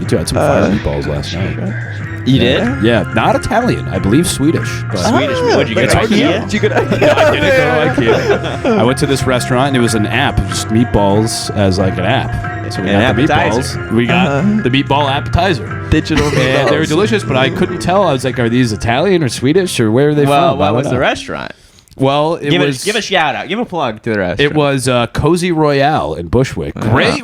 you too. I had some fire meatballs last night. You did? Yeah, not Italian. I believe Swedish. But Swedish. What'd you get? IKEA? Did you go to IKEA? No, I didn't go to IKEA. I went to this restaurant and it was an app, just meatballs as like an app. So we got the meatballs. We got the meatball appetizer. Digital meatballs. And they were delicious, but I couldn't tell. I was like, are these Italian or Swedish or where are they from? Well, what was the restaurant? Well, give a shout out. Give a plug to the restaurant. It was Cozy Royale in Bushwick. Great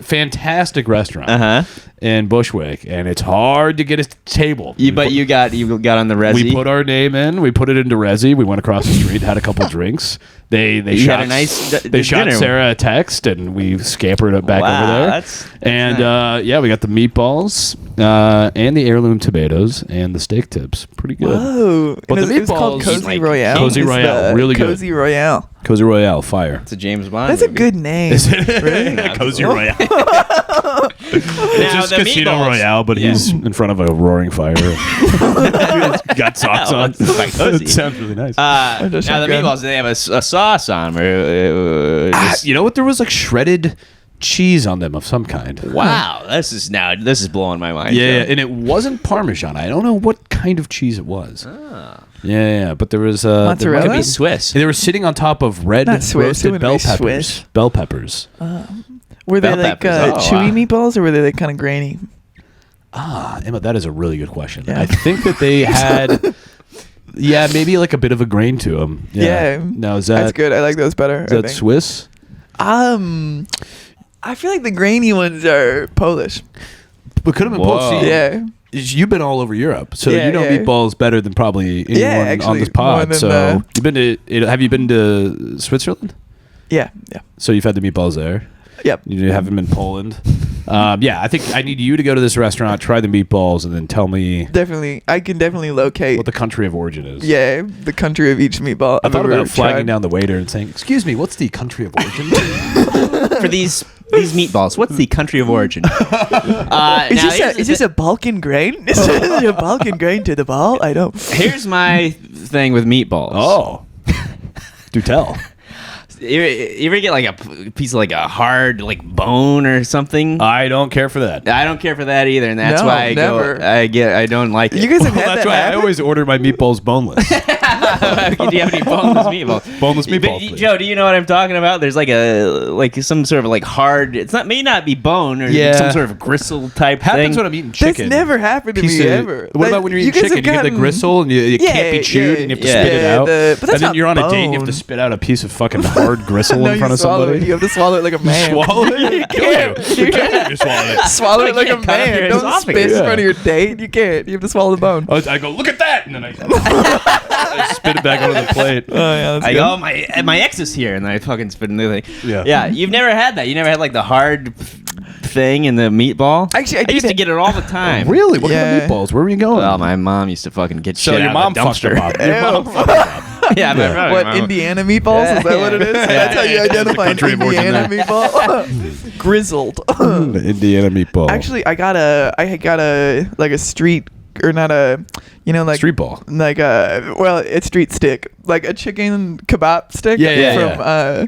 fantastic restaurant. In Bushwick, and it's hard to get a table. But you got on the resi. We put our name in. We put it into resi. We went across the street, had a couple drinks. They shot had a nice they shot dinner. Sarah a text, and we scampered it back over there. That's nice. Yeah, we got the meatballs and the heirloom tomatoes and the steak tips. Pretty good. Whoa! But the it's called meatballs, Cozy Royale. Cozy Royale, really good. Cozy Royale. Cozy Royale, fire. It's a James Bond. That's movie. a good name. Is it? Really? Cozy Royale. It's just the Casino meatballs. Royale, but he's in front of a roaring fire. Got socks on. It sounds really nice. Now the meatballs, they have a sauce on them. You know what? There was like shredded cheese on them of some kind. Wow, this is blowing my mind. Yeah, and it wasn't Parmesan. I don't know what kind of cheese it was. Yeah, but there was Mozzarella? It could be Swiss. They were sitting on top of red Not Swiss, it roasted wouldn't bell be peppers. Swiss. Bell peppers. Were they Bell like peppers. chewy meatballs, or were they like kind of grainy? Emma, that is a really good question. Yeah. I think that they had, maybe like a bit of a grain to them. Yeah. No, That's good. I like those better. Is that Swiss? I feel like the grainy ones are Polish. It could have been Whoa. Polish. Yeah. You've been all over Europe, so Yeah, you know yeah. meatballs better than probably anyone actually, on this more pod. than, So you've been to? Have you been to Switzerland? Yeah. So you've had the meatballs there. Yep. You haven't been in Poland. I think I need you to go to this restaurant, try the meatballs, and then tell me Definitely. I can definitely locate. what the country of origin is. Yeah, the country of each meatball. I thought I've about ever flagging tried. down the waiter and saying, "Excuse me, what's the country of origin?" For these meatballs, what's the country of origin? Is this a Balkan grain? Is this a Balkan grain to the ball? I don't. Here's my thing with meatballs. Oh, do tell. You ever get like a piece of like a hard like bone or something? I don't care for that. I don't care for that either, and that's No, why never. I don't like it. You guys have Well, had that's that why I happen? always order my meatballs boneless. Do you have any boneless meatballs? Boneless meatballs, please. Joe, do you know what I'm talking about? There's like some sort of like hard. May not be bone or Yeah. some sort of gristle type Happens thing. when I'm eating chicken. That's never happened to Piece me of- ever. What about when you're You eating guys chicken? You have get the gotten- gristle and it can't be chewed yeah. and you have to Yeah. spit it out. But that's And then not you're on a date and you have to bone. spit out a piece of fucking hard gristle No, in front you of swallow somebody. it. You have to swallow it like a man. Swallow it? You Kill you. can't. You can't swallow it. Swallow it like a can't cut off your man. Don't esophagus. spit in Yeah. front of your date. You can't. You have to swallow the bone. I go, look at that, and then I spit it back onto the plate. Oh yeah, that's I good. go, my ex is here, and then I fucking spit in the thing. Yeah. Yeah, you've never had that. You never had like the hard thing in the meatball. Actually, I used did to get it all the time. Really? What Yeah. kind of meatballs? Where were you going? Well, my mom used to fucking get so shit your out mom of the fucked dumpster. them up. Your mom fucked them up. Yeah, my brother, What, my mom. Indiana meatballs? Is that what it is? That's how you yeah. identify an It's the country of origin Indiana there. meatball. Grizzled. The Indiana meatball. Actually, I got a like a street or not a, like street ball. like it's street stick, like a chicken kebab stick Yeah, from a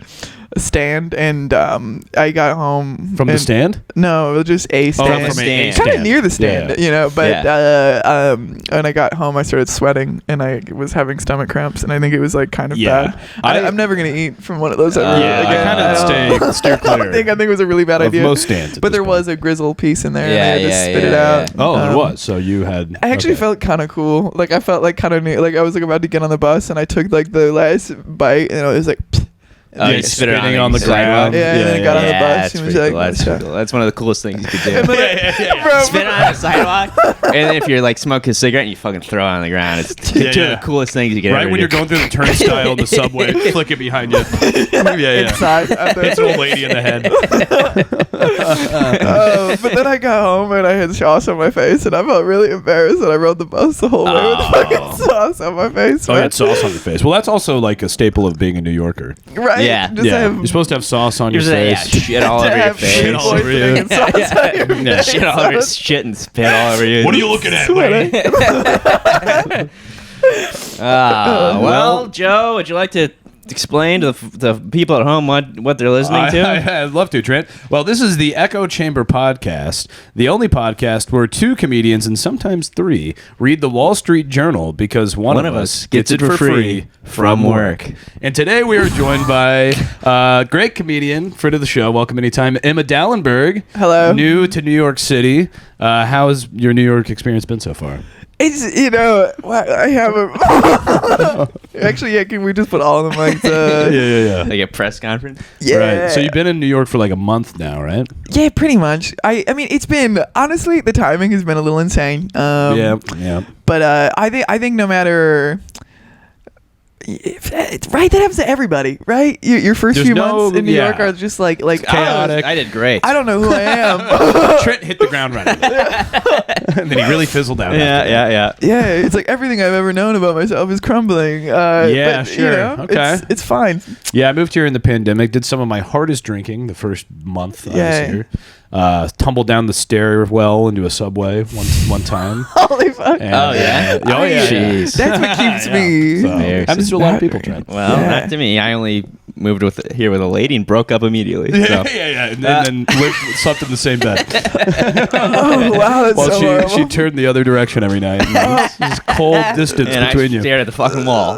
stand, and I got home From the and- stand? No, it was just a stand. from a stand. Kind of near the stand, Yeah. but when I got home, I started sweating and I was having stomach cramps, and I think it was like kind of Yeah. bad. I'm never gonna eat from one of those ever Yeah, again. I kind of steer I clear. think it was a really bad of idea. most stands. at But this there point. was a grizzle piece in there, and I Yeah, had to yeah, spit yeah, it yeah. out. Oh, there was. So you had. I actually okay. felt kind of cool. Like I felt like kind of like I was like about to get on the bus, and I took like the last bite, and it was like. Oh, Yeah, you spit it spitting on on the ground. Yeah, and then it got on the bus. That's and was pretty like, cool. That's pretty cool. That's one of the coolest things you could do. And then Bro, Spit on the sidewalk, and then if you're like smoking a cigarette, and you fucking throw it on the ground. It's two of the coolest things you can Right ever when do. you're going through the turnstile in the subway, flick it behind you. Yeah. inside. at the- Hits an old lady in the head. But then I got home and I had sauce on my face, and I felt really embarrassed that I rode the bus the whole way with fucking sauce on my face. Oh, you man. had sauce on your face. Well, that's also like a staple of being a New Yorker. Right? Yeah. Just Yeah, have you're supposed to have sauce on your You're face. just, shit all to over your have face. Shit all over you. and sauce on your Yeah. face. Shit all over your shit and spit all over you. What are you looking at, lady? Well, Joe, would you like to explain to the people at home what they're listening to? I'd love to, Trent. Well, this is the Echo Chamber podcast, the only podcast where 2 comedians and sometimes 3 read the Wall Street Journal because one of us gets it for free from work. And today we are joined by great comedian, friend of the show, welcome anytime, Emma Dalenberg. Hello. New to New York City. How has your New York experience been so far? It's, I haven't. Actually, yeah, can we just put all of the mics? Yeah. Like a press conference? Yeah. Right. So you've been in New York for like a month now, right? Yeah, pretty much. I mean, it's been, honestly, the timing has been a little insane. Yeah. But I think no matter... Right, that happens to everybody, right? Your first There's few months in New York yeah. are just like chaotic. I did great. I don't know who I am. Trent hit the ground running. And then he really fizzled out. Yeah. Yeah, it's like everything I've ever known about myself is crumbling. Yeah, but, sure. Okay. It's fine. Yeah, I moved here in the pandemic, did some of my hardest drinking the first month I was here. Tumbled down the stairwell into a subway one time. Holy fuck. And, Oh, yeah? Jeez. That's what keeps me. So, happens to a lot of people, Trent. Well, Yeah. not to me. I only moved here with a lady and broke up immediately. So. Yeah. And then slept in the same bed. Oh, wow, that's Well, so horrible. she turned the other direction every night. There's cold distance And between I you. stared at the fucking wall.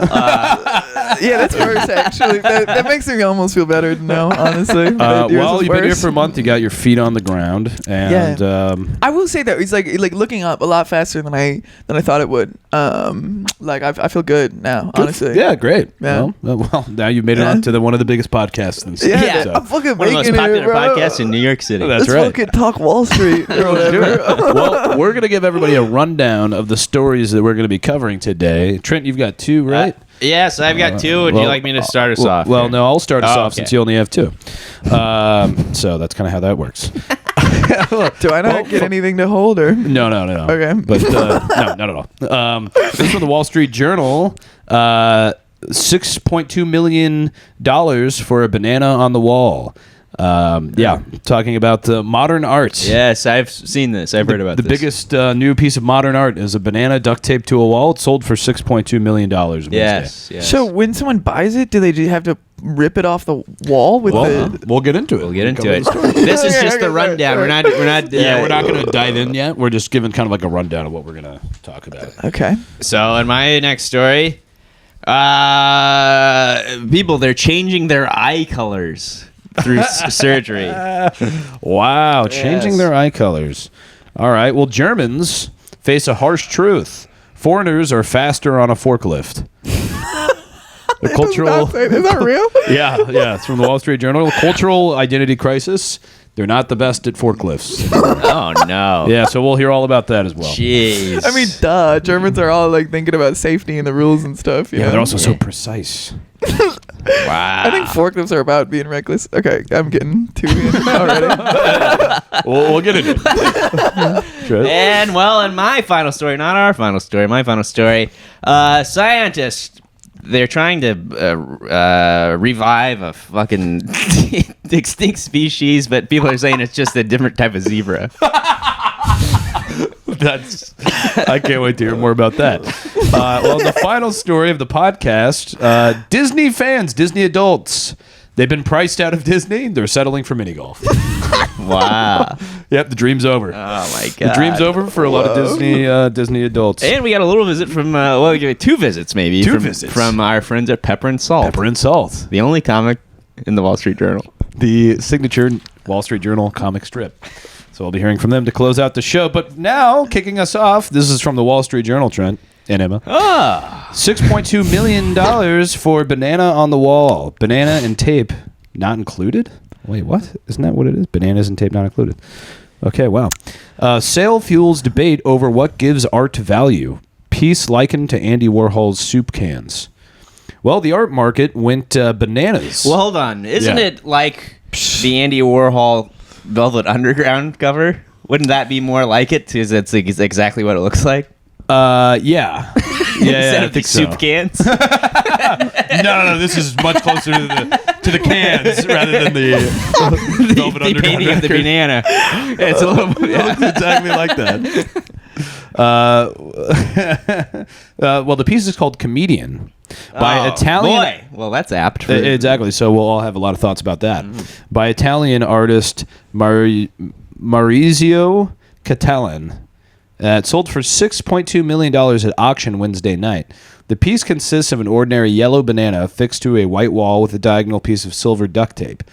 Yeah, that's worse, actually. That makes me almost feel better to know, honestly. But yours Well, was you've been here worse. for a month. You got your feet on the ground, and I will say that it's like looking up a lot faster than I thought it would. I feel good now, honestly. yeah, great. Yeah. Well, now you've made it on to one of the biggest podcasts in the city. Yeah, so. I'm fucking One of the most making popular it, bro. podcasts in New York City. That's Let's right. fucking talk Wall Street or whatever. Well, we're gonna give everybody a rundown of the stories that we're gonna be covering today. Trent, you've got 2, right? Yes, I've got 2. Would you like me to start us off? Well, here? no, I'll start us Oh, off okay. since you only have 2. So that's kind of how that works. Do I not get anything to hold or? No. Okay. But no, not at all. This is from the Wall Street Journal. $6.2 million for a banana on the wall. Talking about modern art. Yes, I've seen this. I've heard about The this. biggest new piece of modern art is a banana duct taped to a wall. It sold for $6.2 million. Wednesday. Yes. So when someone buys it, do they just have to rip it off the wall with the? We'll get into it. We'll get into it. This is just the rundown. We're not. We're not going to dive in yet. We're just giving kind of like a rundown of what we're going to talk about. Okay. So in my next story, people, they're changing their eye colors through surgery. Wow, changing Yes. their eye colors. All right. Well, Germans face a harsh truth. Foreigners are faster on a forklift. The cultural. Is that real? Yeah. It's from the Wall Street Journal. Cultural identity crisis. They're not the best at forklifts. Oh no. Yeah, so we'll hear all about that as well. Jeez. I mean, duh. Germans are all like thinking about safety and the rules and stuff. You Yeah, know? they're also so precise. wow. I think forklifts are about being reckless. Okay, I'm getting too in already. We'll get into it. Sure. And well, in my final story, not our final story, my final story, scientists, they're trying to revive a fucking extinct species, but people are saying it's just a different type of zebra. I can't wait to hear more about that. Well, the final story of the podcast, Disney fans, Disney adults, they've been priced out of Disney. They're settling for mini golf. Wow. Yep, the dream's over. Oh my god. The dream's over for a lot of Disney adults. And we got a little visit from, we got 2 visits maybe. Two from, visits. From our friends at Pepper and Salt. Pepper and Salt, The only comic in the Wall Street Journal. the signature Wall Street Journal comic strip. So we'll be hearing from them to close out the show. But now, kicking us off, this is from the Wall Street Journal, Trent and Emma. $6.2 million for banana on the wall. Banana and tape not included? Wait, what? Isn't that what it is? Bananas and tape not included. Okay, wow. Sale fuels debate over what gives art value. Piece likened to Andy Warhol's soup cans. Well, the art market went bananas. Well, hold on. Isn't Yeah. it like the Andy Warhol Velvet Underground cover? Wouldn't that be more like it? Because it's exactly what it looks like. Yeah. Instead I of think the soup so. cans. No. This is much closer to the cans rather than the Velvet the Underground painting of the record. banana. It's a little bit. It looks exactly like that. Well, the piece is called Comedian. By Italian. Boy. Well, that's apt. For, Exactly. So we'll all have a lot of thoughts about that. By Italian artist Maurizio Catalan. It sold for $6.2 million at auction Wednesday night. The piece consists of an ordinary yellow banana fixed to a white wall with a diagonal piece of silver duct tape.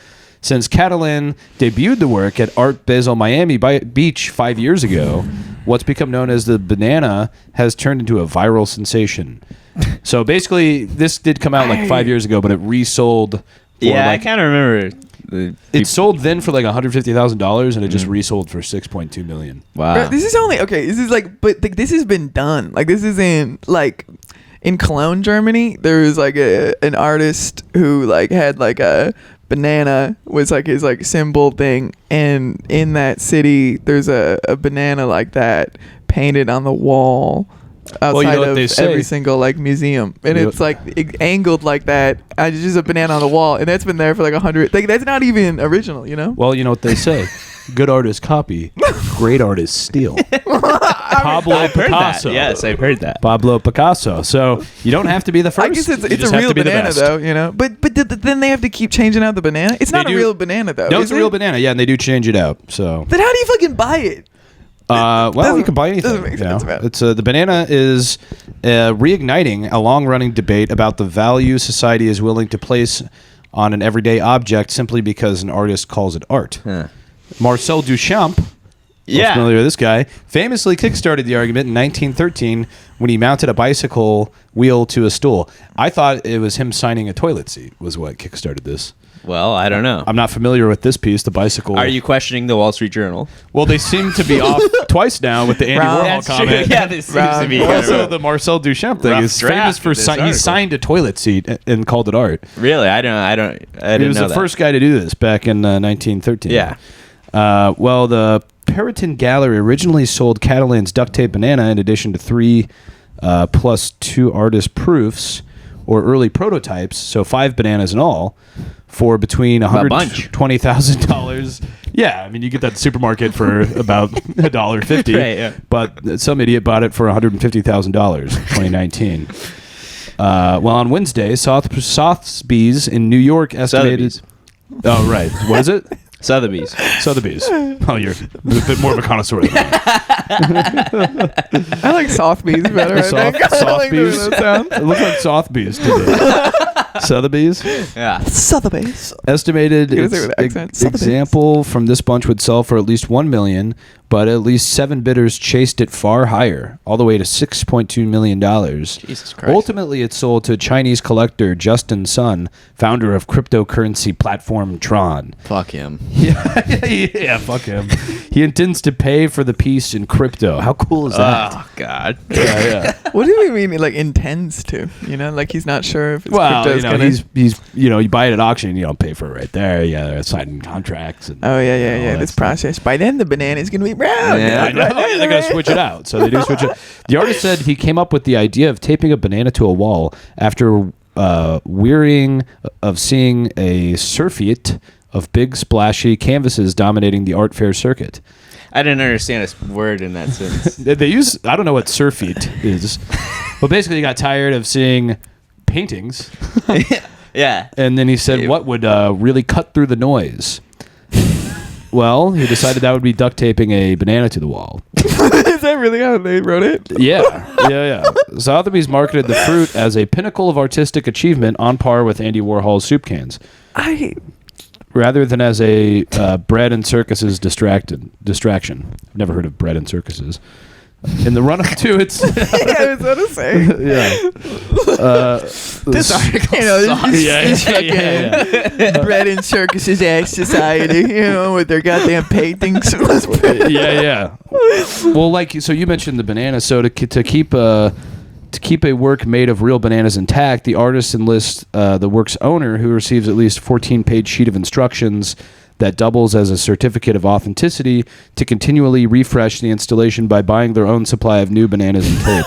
Since Catalan debuted the work at Art Basel Miami Beach 5 years ago, what's become known as the banana has turned into a viral sensation. So basically, this did come out like 5 years ago, but it resold. I kind of remember. It sold then for like $150,000, and it just resold for $6.2 million. Wow. Bro, this is only okay. This is like, but this has been done. Like, this is in Cologne, Germany. There was like an artist who like had like a banana was like his like symbol thing, and in that city, there's a banana like that painted on the wall outside of every single like museum, and it's like angled like that. It's just a banana on the wall, and that's been there for like 100. Like, that's not even original, you know. Well, you know what they say: good artists copy, great artists steal. Pablo Picasso. That. Yes, I've heard that. Pablo Picasso. So you don't have to be the first. I guess it's a real banana though, you know. But then they have to keep changing out the banana. It's not a real banana though. No, it's a real banana. Yeah, and they do change it out. So then how do you fucking buy it? Well, you can buy anything. Doesn't make sense, man. It's the banana is reigniting a long-running debate about the value society is willing to place on an everyday object simply because an artist calls it art. Huh. Marcel Duchamp, familiar with this guy, famously kickstarted the argument in 1913 when he mounted a bicycle wheel to a stool. I thought it was him signing a toilet seat was what kickstarted this. Well, I don't know. I'm not familiar with this piece, the bicycle. Are you questioning the Wall Street Journal? Well, they seem to be off twice now with the Andy Warhol comment. Yeah, this seems to be. Also, the Marcel Duchamp thing is famous for he signed a toilet seat and called it art. Really? I didn't know that. He was the first guy to do this back in 1913. Yeah. Well, the Periton Gallery originally sold Catalan's duct tape banana in addition to 3 plus 2 artist proofs or early prototypes, so 5 bananas in all, for between $120,000. Yeah, I mean, you get that at the supermarket for about $1.50. Right, yeah. But some idiot bought it for $150,000 in 2019. Well, on Wednesday, Sotheby's in New York estimated... Sotheby's. Oh, right. What is it? Sotheby's. Oh, you're a bit more of a connoisseur than that. I like Sotheby's better. I think. I like the way that sounds. It looks like Sotheby's today. Sotheby's? Yeah. Sotheby's. Estimated You gotta say it with accent. Sotheby's. example from this bunch would sell for at least $1 million, but at least 7 bidders chased it far higher, all the way to $6.2 million. Jesus Christ. Ultimately, it sold to Chinese collector Justin Sun, founder of cryptocurrency platform Tron. Fuck him. Yeah, fuck him. He intends to pay for the piece in crypto. How cool is that? Oh, God. Yeah. What do we mean? Like intends to? You know, like he's not sure if it's crypto's gonna. he's you buy it at auction, you don't pay for it right there. Yeah, they're signing contracts. And Oh yeah. all This that process. By then, the banana is gonna be brown. Yeah, I know. Yeah, they're gonna switch it out, so they do switch it. The artist said he came up with the idea of taping a banana to a wall after wearying of seeing a surfeit of big splashy canvases dominating the art fair circuit. I didn't understand a word in that sentence. They use, I don't know what surfeit is, but basically he got tired of seeing paintings. Yeah. And then he said, what would really cut through the noise? Well, he decided that would be duct taping a banana to the wall. Is that really how they wrote it? Yeah. Sotheby's marketed the fruit as a pinnacle of artistic achievement on par with Andy Warhol's soup cans, rather than as a bread and circuses distraction. I've never heard of bread and circuses. In the run-up to its... I was gonna say. Yeah. This article, Bread and Circuses Act Society, with their goddamn paintings. Yeah. Well, so you mentioned the banana. So to keep a work made of real bananas intact, the artist enlists the work's owner, who receives at least a 14-page sheet of instructions that doubles as a certificate of authenticity, to continually refresh the installation by buying their own supply of new bananas and tape.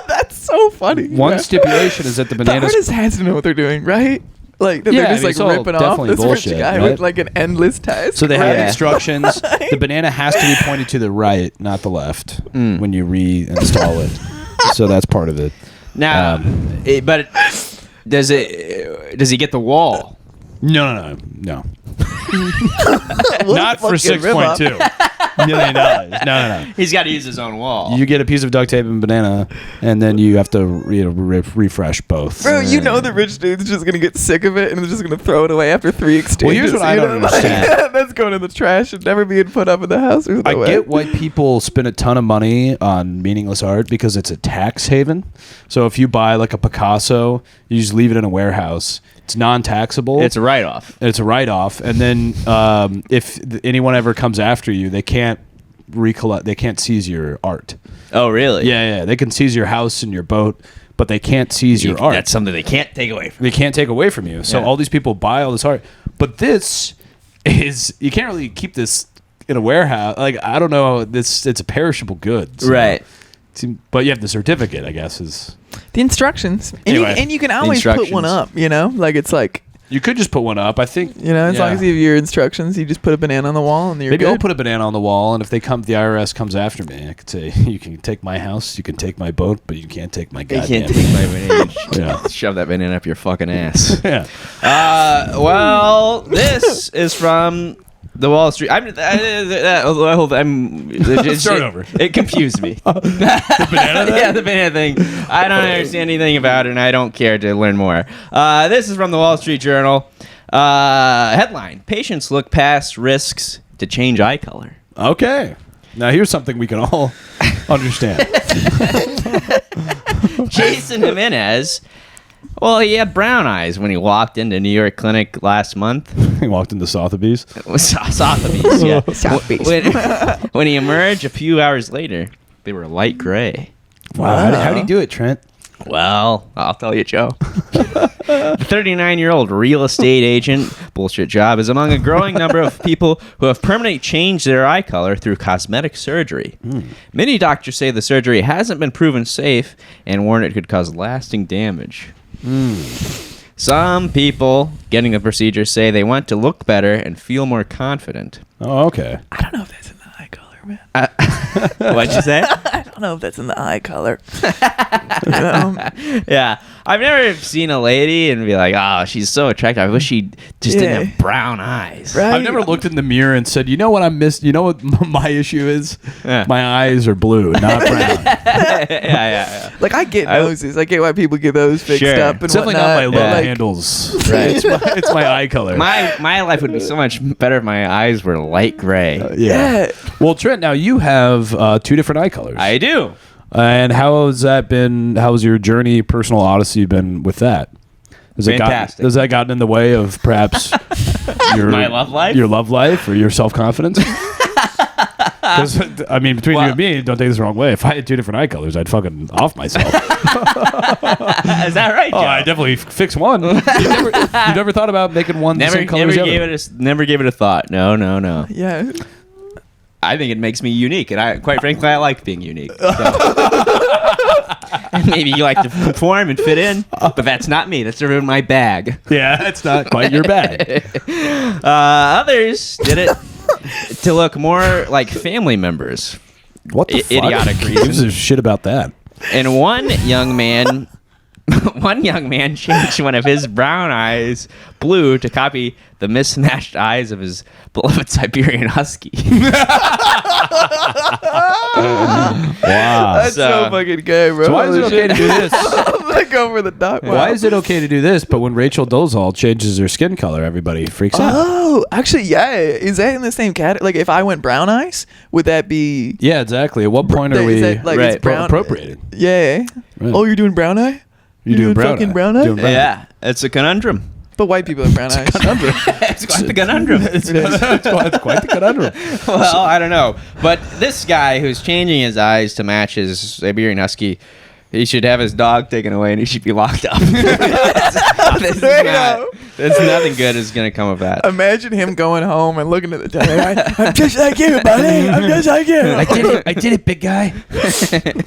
That's so funny. One stipulation is that the bananas... The artist has to know what they're doing, right? Like, they're just it's all ripping off definitely this bullshit, rich guy right? with like an endless task. So they have right? instructions. The banana has to be pointed to the right, not the left, when you reinstall it. So that's part of it. Now, does he get the wall? No. Not for fucking $6.2 million. No. He's got to use his own wall. You get a piece of duct tape and banana, and then you have to refresh both. Bro, you know the rich dude's just gonna get sick of it and they're just gonna throw it away after 3 exchanges. Well, here's what I don't understand. That's going in the trash and never being put up in the house. There's no I way. get why people spend a ton of money on meaningless art because it's a tax haven. So if you buy like a Picasso, you just leave it in a warehouse. It's non-taxable. It's a write-off. It's a write-off, and then if anyone ever comes after you, they can't recollect. They can't seize your art. Oh, really? Yeah. They can seize your house and your boat, but they can't seize your art. That's something they can't take away from you. They can't take away from you. So Yeah. all these people buy all this art, but this is you can't really keep this in a warehouse. Like I don't know, it's a perishable good. So Right. But you have the certificate, I guess, is The instructions. Anyway, And you can always put one instructions. up, you know? Like it's like, you could just put one up. I think as long as you have your instructions, you just put a banana on the wall and you're maybe good. I'll put a banana on the wall, and if the IRS comes after me, I could say, you can take my house, you can take my boat, but you can't take my You goddamn. can't take my banana. Yeah. Shove that banana up your fucking ass. Yeah. Well, this is from the Wall Street. Start over. It confused me. The banana thing? Yeah, the banana thing. I don't understand anything about it, and I don't care to learn more. This is from the Wall Street Journal. Headline: Patients look past risks to change eye color. Okay. Now here's something we can all understand. Jason Jimenez. Well, he had brown eyes when he walked into New York clinic last month. He walked into Sotheby's. Sotheby's, yeah. Sotheby's. When he emerged a few hours later, they were light gray. Wow. How do you do it, Trent? Well, I'll tell you, Joe. The 39-year-old real estate agent, bullshit job, is among a growing number of people who have permanently changed their eye color through cosmetic surgery. Many doctors say the surgery hasn't been proven safe and warn it could cause lasting damage. Some people getting the procedure say they want to look better and feel more confident. Oh, okay. I don't know if that's in the eye color, man. What'd you say? I don't know if that's in the eye color. Yeah. I've never seen a lady and be like, oh, she's so attractive. I wish she just didn't have brown eyes. Right. I've never looked in the mirror and said, you know what I missed? You know what my issue is? Yeah. My eyes are blue, not brown. Yeah. Like I get noses. I get why people get those fixed Sure. up and It's definitely not my whatnot. love but, like, handles. Right. It's my eye color. My life would be so much better if my eyes were light gray. Yeah. Well, Trent, now you have 2 different eye colors. I do. And how has that been? How has your journey, personal odyssey, been with that? Fantastic. Has that gotten in the way of perhaps your My love life? your love life, or your self confidence? Because I mean, between you and me, don't take this the wrong way. If I had 2 different eye colors, I'd fucking off myself. Is that right, Joe? Oh, I definitely fix one. You never thought about making one the same color as the other? Never gave it a thought. No. Yeah. I think it makes me unique, and quite frankly, I like being unique. So. Maybe you like to conform and fit in, but that's not me. That's in my bag. Yeah, it's not quite your bag. Others did it to look more like family members. What the fuck? Idiotic Who gives a shit about that? And one young man changed one of his brown eyes blue to copy the mismatched eyes of his beloved Siberian Husky. Wow. That's so fucking gay, bro. So why is it okay to do this? Like over the top. Why is it okay to do this, but when Rachel Dolezal changes her skin color, everybody freaks out? Oh, actually, yeah. Is that in the same category? Like, if I went brown eyes, would that be? Yeah, exactly. At what point are Is we that, like, it's brown- appropriated? Yeah. Right. Oh, you're doing brown eye? You're doing brown fucking eye. brown eye? Doing brown eye. Yeah, it's a conundrum. But white people have brown eyes. It's quite the conundrum. It's quite the conundrum. Well, I don't know. But this guy who's changing his eyes to match his Siberian Husky, he should have his dog taken away and he should be locked up. There's nothing good is going to come of that. Imagine him going home and looking at the TV. I'm just like you, buddy. I'm just like you. I did it, big guy.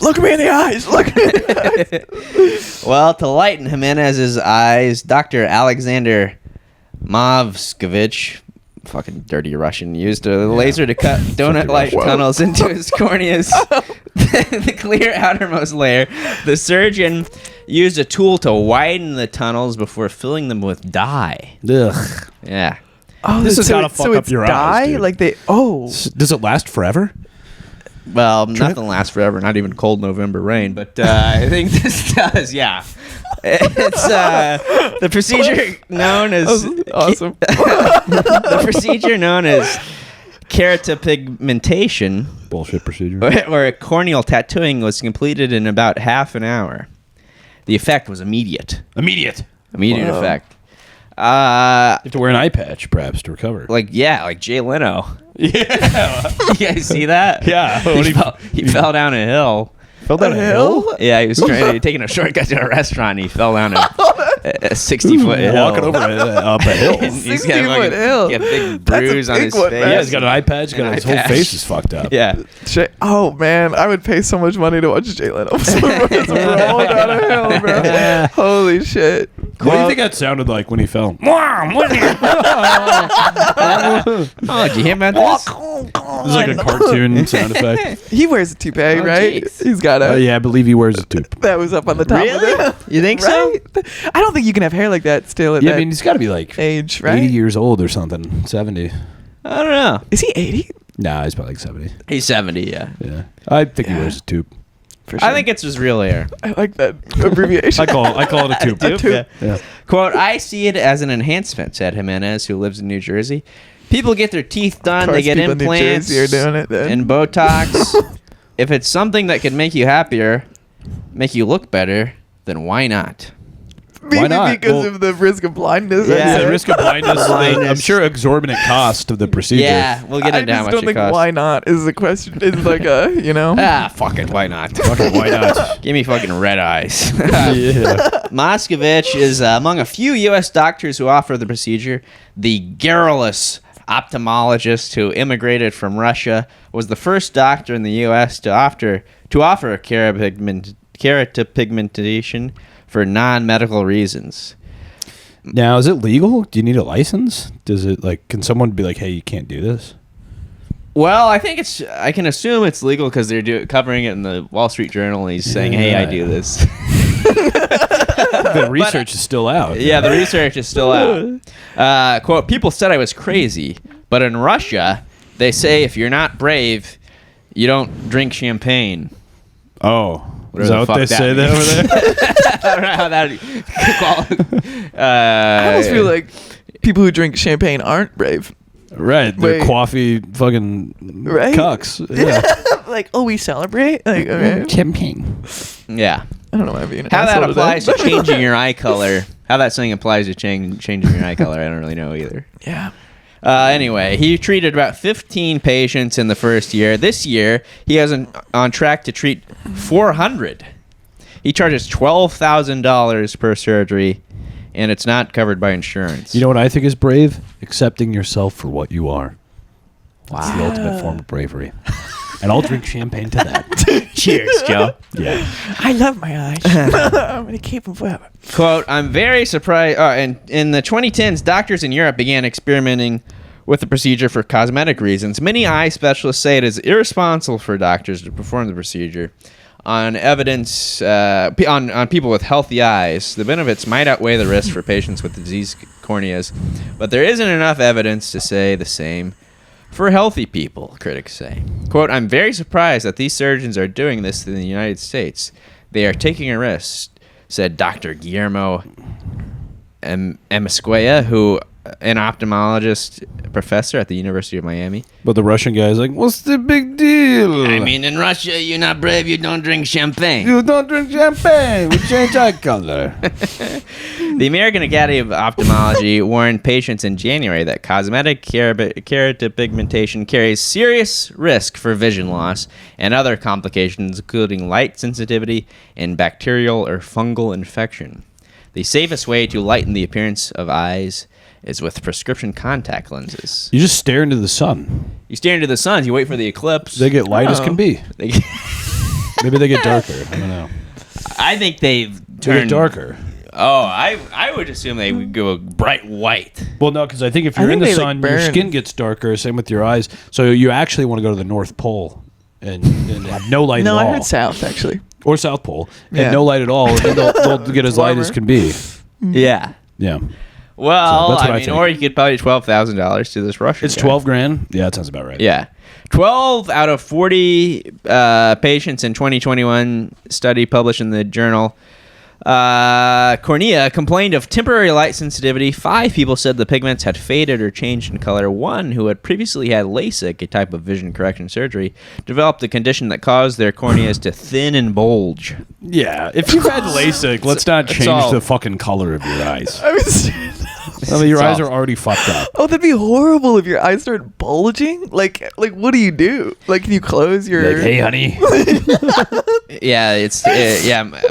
Look at me in the eyes. Look at me in the eyes. Well, to lighten Jimenez's eyes, Dr. Alexander Mavskovich, fucking dirty Russian, used a laser to cut donut-like tunnels into his corneas, the clear outermost layer. The surgeon used a tool to widen the tunnels before filling them with dye. Ugh. Yeah. Oh, This has so gotta it's- fuck so up it's your eyes, dye? dude. Like they. Oh. Does it last forever? Well, nothing lasts forever, not even cold November rain, but I think this does, yeah. It's the procedure known as Awesome. the procedure known as keratopigmentation Bullshit procedure. or corneal tattooing was completed in about half an hour. The effect was immediate. Immediate. Immediate Wow. effect. You have to wear an eye patch, perhaps, to recover. Like Jay Leno. Yeah. You guys see that? Yeah. He fell down a hill. Fell down a hill? Yeah, he was taking a shortcut to a restaurant. And he fell down a 60-foot hill. Walking over up a hill. He's 60-foot hill. He had a big That's a bruise on big his one, face. man. Yeah, he's got an eye patch. His An whole eye patch. face is fucked up. Yeah. Oh man, I would pay so much money to watch Jay Leno roll down a hill, bro. Holy shit. What do you think that sounded like when he fell? Oh, did you hear about this? It was like a cartoon sound effect. He wears a toupee, Oh, right? jeez. He's got a. Yeah, I believe he wears a tube. That was up on the top Really? of it. You think so? Right? I don't think you can have hair like that still at Yeah, I that mean, he's got to be like age, right? 80 years old or something. 70. I don't know. Is he 80? Nah, he's probably like 70. He's 70, yeah. Yeah. I think he Yeah. wears a tube. For sure. I think it's his real hair. I like that abbreviation. I call it a tube. A tube. Yeah. Quote, I see it as an enhancement, said Jimenez, who lives in New Jersey. People get their teeth done, Of course they get people in New implants Jersey are doing it then. and Botox. If it's something that can make you happier, make you look better, then why not? Maybe Why not? because Well- of the risk of blindness. Yeah. I'd Yeah, say. the risk of blindness. Blindness. I'm sure exorbitant cost of the procedure. Yeah, we'll get I into how just much don't it think costs. why not is the question. It's like a, you know. Ah, fuck it, why not? Fucking why not? Give me fucking red eyes. Yeah. Moskovich is among a few U.S. doctors who offer the procedure. The garrulous ophthalmologist who immigrated from Russia was the first doctor in the U.S. to offer keratopigmentation for non-medical reasons. Now, is it legal? Do you need a license? Does it can someone be like, hey, you can't do this? Well, I think I can assume it's legal because they're covering it in the Wall Street Journal. And he's saying, "Hey, I do this." The research is still out. Yeah, the research is still out. Quote, people said I was crazy, but in Russia, they say if you're not brave, you don't drink champagne. Oh. Whatever Is the that what fuck they that say there means. over there? I don't know how that... I almost feel like people who drink champagne aren't brave. Right. They're Wait. coffee fucking Right? cucks. Yeah. Like, oh, we celebrate? Like, okay. Champagne. Yeah. I don't know why I'm being an How that asshole applies today. to changing your eye color. How that saying applies to changing your eye color, I don't really know either. Yeah. Anyway, he treated about 15 patients in the first year. This year, he has on track to treat 400. He charges $12,000 per surgery, and it's not covered by insurance. You know what I think is brave? Accepting yourself for what you are. That's the ultimate form of bravery. And I'll drink champagne to that. Cheers, Joe. Yeah. I love my eyes. I'm going to keep them forever. Quote, I'm very surprised. And in the 2010s, doctors in Europe began experimenting with the procedure for cosmetic reasons. Many eye specialists say it is irresponsible for doctors to perform the procedure. On evidence, on people with healthy eyes, the benefits might outweigh the risk for patients with diseased corneas, but there isn't enough evidence to say the same for healthy people, critics say. Quote, I'm very surprised that these surgeons are doing this in the United States. They are taking a risk, said Dr. Guillermo Emisquea, who an ophthalmologist professor at the University of Miami. But the Russian guy's like, what's the big deal? I mean, in Russia, you're not brave, you don't drink champagne. you don't drink champagne. We change eye color. The American Academy of Ophthalmology warned patients in January that cosmetic keratopigmentation carries serious risk for vision loss and other complications, including light sensitivity and bacterial or fungal infection. The safest way to lighten the appearance of eyes is with prescription contact lenses. You just stare into the sun. You stare into the sun, you wait for the eclipse. They get light as can be. They- Maybe they get darker. I don't know. I think they've They turned get darker. Oh, I would assume they would go bright white. Well, no, because I think if I you're in think the they, like, sun, your burn. skin gets darker. Same with your eyes. So you actually want to go to the North Pole and have no light No, at I all. heard south, actually. or South Pole, Yeah. and no light at all, and then they'll get as light as can be. Yeah. Yeah. Well, So that's what I I mean, think. or you could probably $12,000 to this Russian. It's guy. 12 grand. Yeah, that sounds about right. Yeah. 12 out of 40 patients in 2021 study published in the journal Cornea complained of temporary light sensitivity. 5 people said the pigments had faded or changed in color. 1, who had previously had LASIK, a type of vision correction surgery, developed a condition that caused their corneas to thin and bulge. Yeah, if you've had LASIK, let's not change all- the fucking color of your eyes. I was. I mean, your It's eyes all- are already fucked up. Oh, that'd be horrible if your eyes start bulging. Like, what do you do? Like, can you close your? Like, hey, honey. Yeah, it's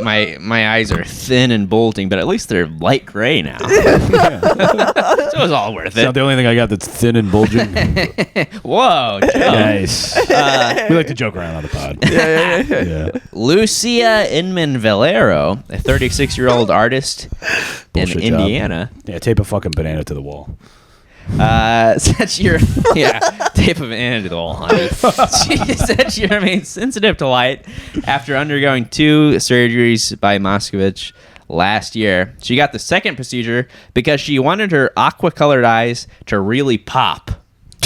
my eyes are thin and bulging, but at least they're light gray now. So it's all worth It's not it. the only thing I got that's thin and bulging. Whoa, Joe. Nice. We like to joke around on the pod. Yeah. Lucia Inman Valero, a 36-year-old artist Bullshit in job. Indiana, Yeah, tape a fucking banana to the wall. said she tape of banana to the wall, honey. She said she remains sensitive to light after undergoing 2 surgeries by Moscovich last year. She got the second procedure because she wanted her aqua-colored eyes to really pop.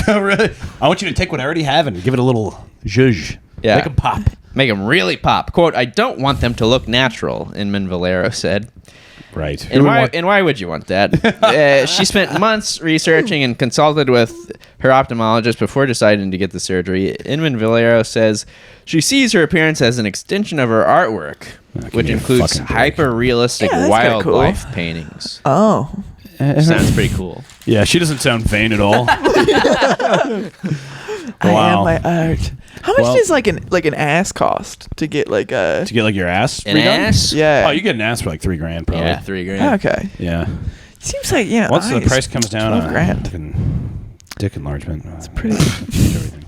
Really? I want you to take what I already have and give it a little zhuzh. Yeah. Make them pop. Make them really pop. Quote, I don't want them to look natural, Inman Valero said. Right. And why would you want that? She spent months researching and consulted with her ophthalmologist before deciding to get the surgery. Inman Valero says she sees her appearance as an extension of her artwork, give which me a includes fucking break. hyper-realistic Yeah, that's kinda cool. wildlife paintings. Oh. Sounds pretty cool. Yeah, she doesn't sound vain at all. I am my art. How much Well- does like an ass cost to get like a? To get like your ass An redone? ass? Yeah. Oh, you get an ass for like $3,000 probably. Yeah, $3,000. Okay. Yeah. Seems like Once the eyes, price comes down 12 on grand. fucking dick enlargement, it's pretty- everything.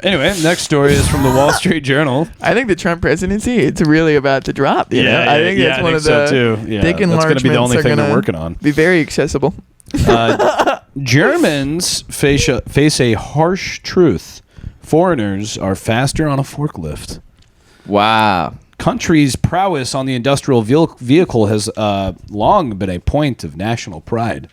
Anyway, next story is from the Wall Street Journal. I think the Trump presidency, it's really about to drop. You know? I think that's one of the so too. Yeah, dick that's going to be the enlargements only are thing they're gonna working on. Be very accessible. Germans face a harsh truth. Foreigners are faster on a forklift. Wow. Country's prowess on the industrial vehicle has long been a point of national pride.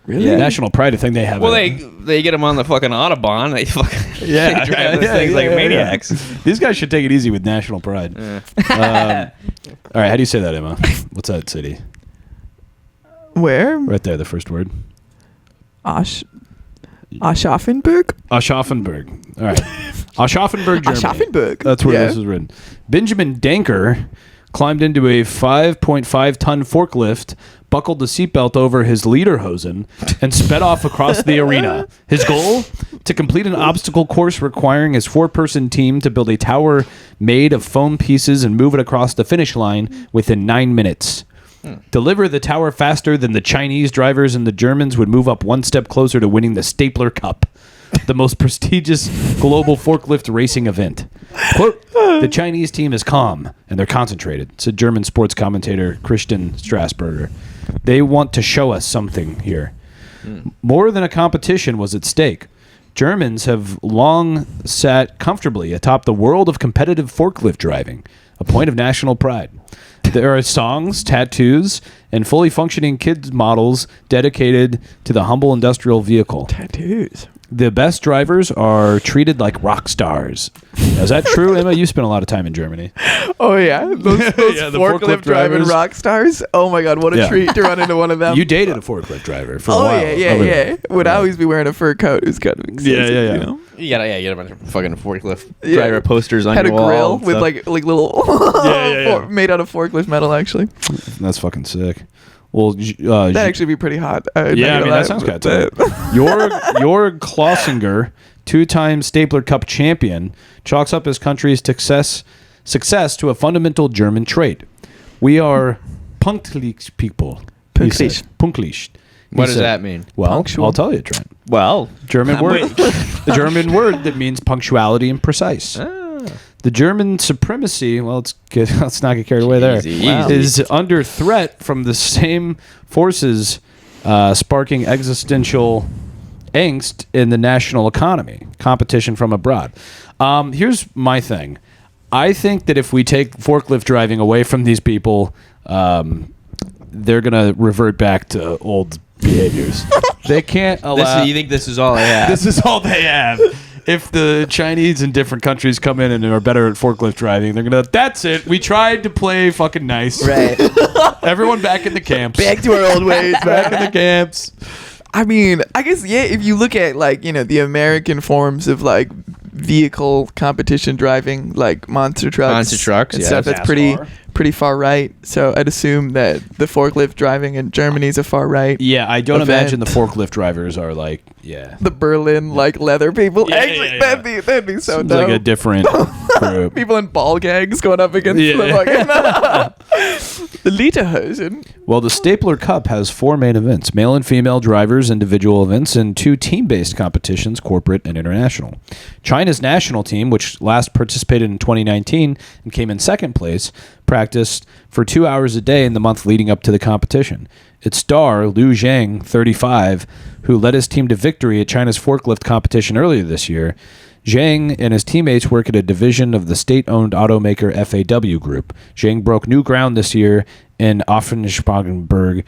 Really? Yeah. National pride, I think they have. Well, they get them on the fucking Autobahn. They fucking they drive those things like maniacs. These guys should take it easy with national pride. All right, how do you say that, Emma? What's that city? Where? Right there, the first word. Aschaffenburg? Aschaffenburg. All right. Aschaffenburg, Germany. Aschaffenburg. That's where Yeah. this is written. Benjamin Danker climbed into a 5.5-ton forklift, buckled the seatbelt over his lederhosen, and sped off across the arena. His goal? To complete an obstacle course requiring his 4-person team to build a tower made of foam pieces and move it across the finish line within 9 minutes. Deliver the tower faster than the Chinese drivers, and the Germans would move up one step closer to winning the Stapler Cup, the most prestigious global forklift racing event. Quote, the Chinese team is calm and they're concentrated, said German sports commentator Christian Strasburger. They want to show us something here. More than a competition was at stake. Germans have long sat comfortably atop the world of competitive forklift driving, a point of national pride. There are songs, tattoos, and fully functioning kids models dedicated to the humble industrial vehicle. Tattoos. The best drivers are treated like rock stars. Now, is that true, Emma? You spent a lot of time in Germany. Oh yeah, those Yeah, the forklift forklift driving drivers. rock stars. Oh my god, what a Yeah. treat to run into one of them. You dated a forklift driver for a Oh while. yeah. Would always be wearing a fur coat. It was kind of excessive, Yeah. You know? You got a bunch of fucking forklift Yeah. driver posters on Had a your wall. grill and with stuff. like little Yeah. made out of forklift metal. Actually, That's fucking sick. Well, that'd actually be pretty hot. yeah, I mean, that sounds kind of tight. Jorg Klossinger, 2-time Stapler Cup champion, chalks up his country's success to a fundamental German trait. We are pünktlich people. he said. Pünktlich. Pünktlich. He What does said. that mean? Well, Punctual. I'll tell you, Trent. Well, German I'm word. waiting. The German word that means punctuality and precise. The German supremacy, well, let's not get carried away there, Easy, easy. is under threat from the same forces sparking existential angst in the national economy, competition from abroad. Here's my thing. I think that if we take forklift driving away from these people, they're gonna revert back to old behaviors. They can't allow. You think this is all they have? This is all they have. If the Chinese in different countries come in and are better at forklift driving, they're gonna. That's it. We tried to play fucking nice. Right. Everyone back in the camps. Back to our old ways. Back in the camps. I mean, I guess, yeah, if you look at, like, you know, the American forms of, like, vehicle competition driving, like monster trucks and yeah, stuff, that's pretty far right. So I'd assume that the forklift driving in Germany is a far right. Yeah, I don't event. imagine the forklift drivers are like, yeah. The Berlin, like, leather people. Yeah, Actually, yeah. that'd be so Seems dope. like a different group. People in ball gags going up against Yeah. the Lederhosen. Well, the Stapler Cup has 4 main events: male and female drivers, individual events, and 2 team-based competitions, corporate and international. China's national team, which last participated in 2019 and came in second place, practiced for 2 hours a day in the month leading up to the competition. Its star, Liu Zhang, 35, who led his team to victory at China's forklift competition earlier this year. Zhang and his teammates work at a division of the state-owned automaker FAW Group. Zhang broke new ground this year in Offenbach.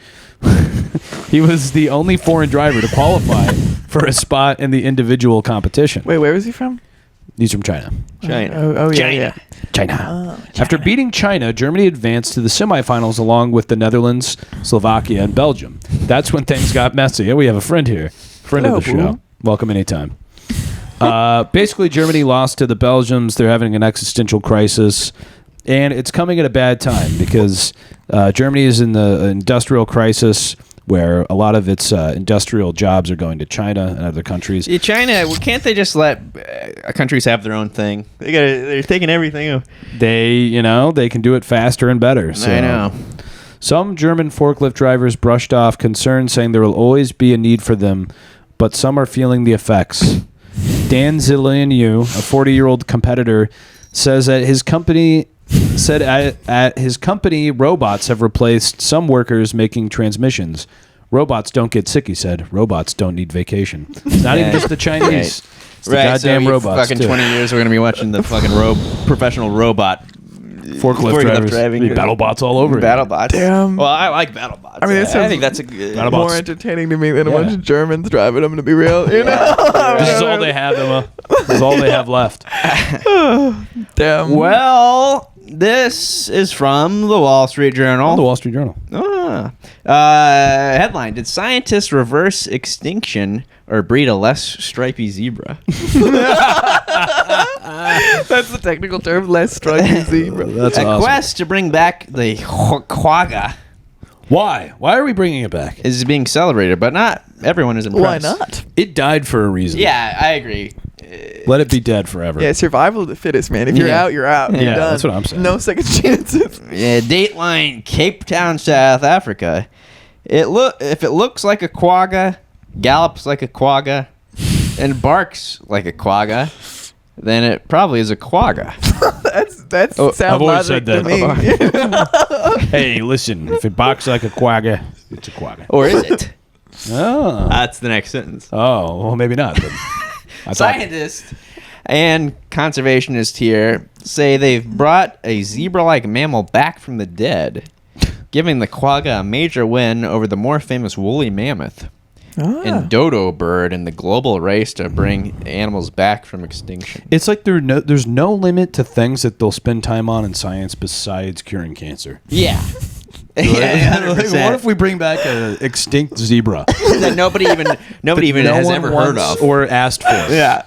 He was the only foreign driver to qualify for a spot in the individual competition. Wait, where was he from? He's from China. China. Oh, yeah, yeah. China. After beating China, Germany advanced to the semifinals along with the Netherlands, Slovakia, and Belgium. That's when things got messy. Yeah, we have a friend here. Friend of the Hello, show. Welcome anytime. Basically, Germany lost to the Belgians. They're having an existential crisis. And it's coming at a bad time because Germany is in the industrial crisis where a lot of its industrial jobs are going to China and other countries. Yeah, China, well, can't they just let countries have their own thing? They're taking everything. They can do it faster and better. So. I know. Some German forklift drivers brushed off concerns, saying there will always be a need for them, but some are feeling the effects. Dan Zillianu, a 40-year-old competitor, says that his company robots have replaced some workers making transmissions. Robots don't get sick, he said. Robots don't need vacation. It's not even just the Chinese. It's the goddamn so robots, fucking too. 20 years, we're going to be watching the fucking professional robot Forklift drivers. driving. BattleBots all over. BattleBots. Damn. Well, I like BattleBots. I mean, that I sounds think that's a good... BattleBots. more entertaining to me than a Yeah. bunch of Germans driving. I'm going to be real. You know? This is all they have, Emma. This is all they have left. Damn. Well, this is from the Wall Street Journal. The Wall Street Journal. Headline: Did scientists reverse extinction or breed a less stripy zebra? That's the technical term. Less stripy zebra. That's A awesome. quest to bring back the quagga Why? Why are we bringing it back? is being celebrated, but not everyone is Why impressed. not? It died for a reason. Yeah, I agree. Let it be dead forever. Yeah, survival of the fittest, man. If you're Yeah. out, you're out. You're Yeah, done. that's what I'm saying. No second chances. Yeah, Dateline, Cape Town, South Africa. If it looks like a quagga, gallops like a quagga, and barks like a quagga, then it probably is a quagga. That's I've sound always logic said to me. Hey, listen, if it barks like a quagga, it's a quagga. Or is it? Oh. That's the next sentence. Oh, well, maybe not. But I thought- Scientists and conservationists here say they've brought a zebra-like mammal back from the dead, giving the quagga a major win over the more famous woolly mammoth and dodo bird in the global race to bring animals back from extinction. It's like there's no limit to things that they'll spend time on in science besides curing cancer. Yeah. Like, 100%. what if we bring back an extinct zebra? that nobody even No has one ever heard wants of? or asked for? Yeah.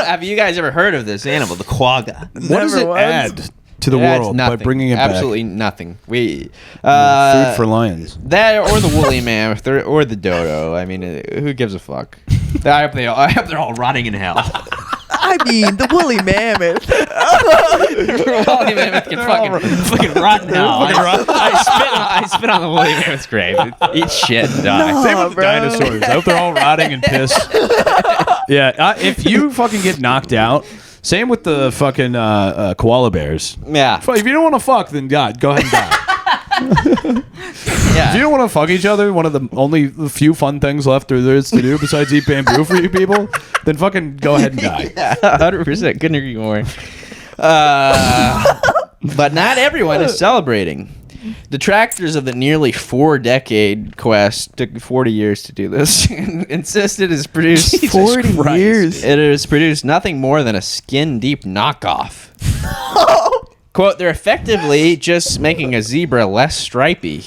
Have you guys ever heard of this animal, the quagga? What does Never it once. add to the That's world by nothing. bringing it Absolutely nothing. We back? Food for lions. that or the woolly mammoth or the dodo. I mean, who gives a fuck? I hope they're all rotting in hell. I mean, the woolly mammoth. Woolly mammoth can fucking rot in hell. I spit on the woolly mammoth's grave. Eat shit and die. No. Same with the bro. dinosaurs. I hope they're all rotting in piss. Yeah, if you fucking get knocked out, same with the fucking koala bears. Yeah. If you don't want to fuck, then God, go ahead and die. If you Yeah. don't want to fuck each other, one of the only few fun things left there is to do besides eat bamboo for you people, then fucking go ahead and die. 100%. Couldn't agree more. But not everyone is celebrating. Detractors of the nearly 4-decade quest took 40 years to do this. Insisted it has produced 40 years. It has produced nothing more than a skin-deep knockoff. Quote, they're effectively just making a zebra less stripy.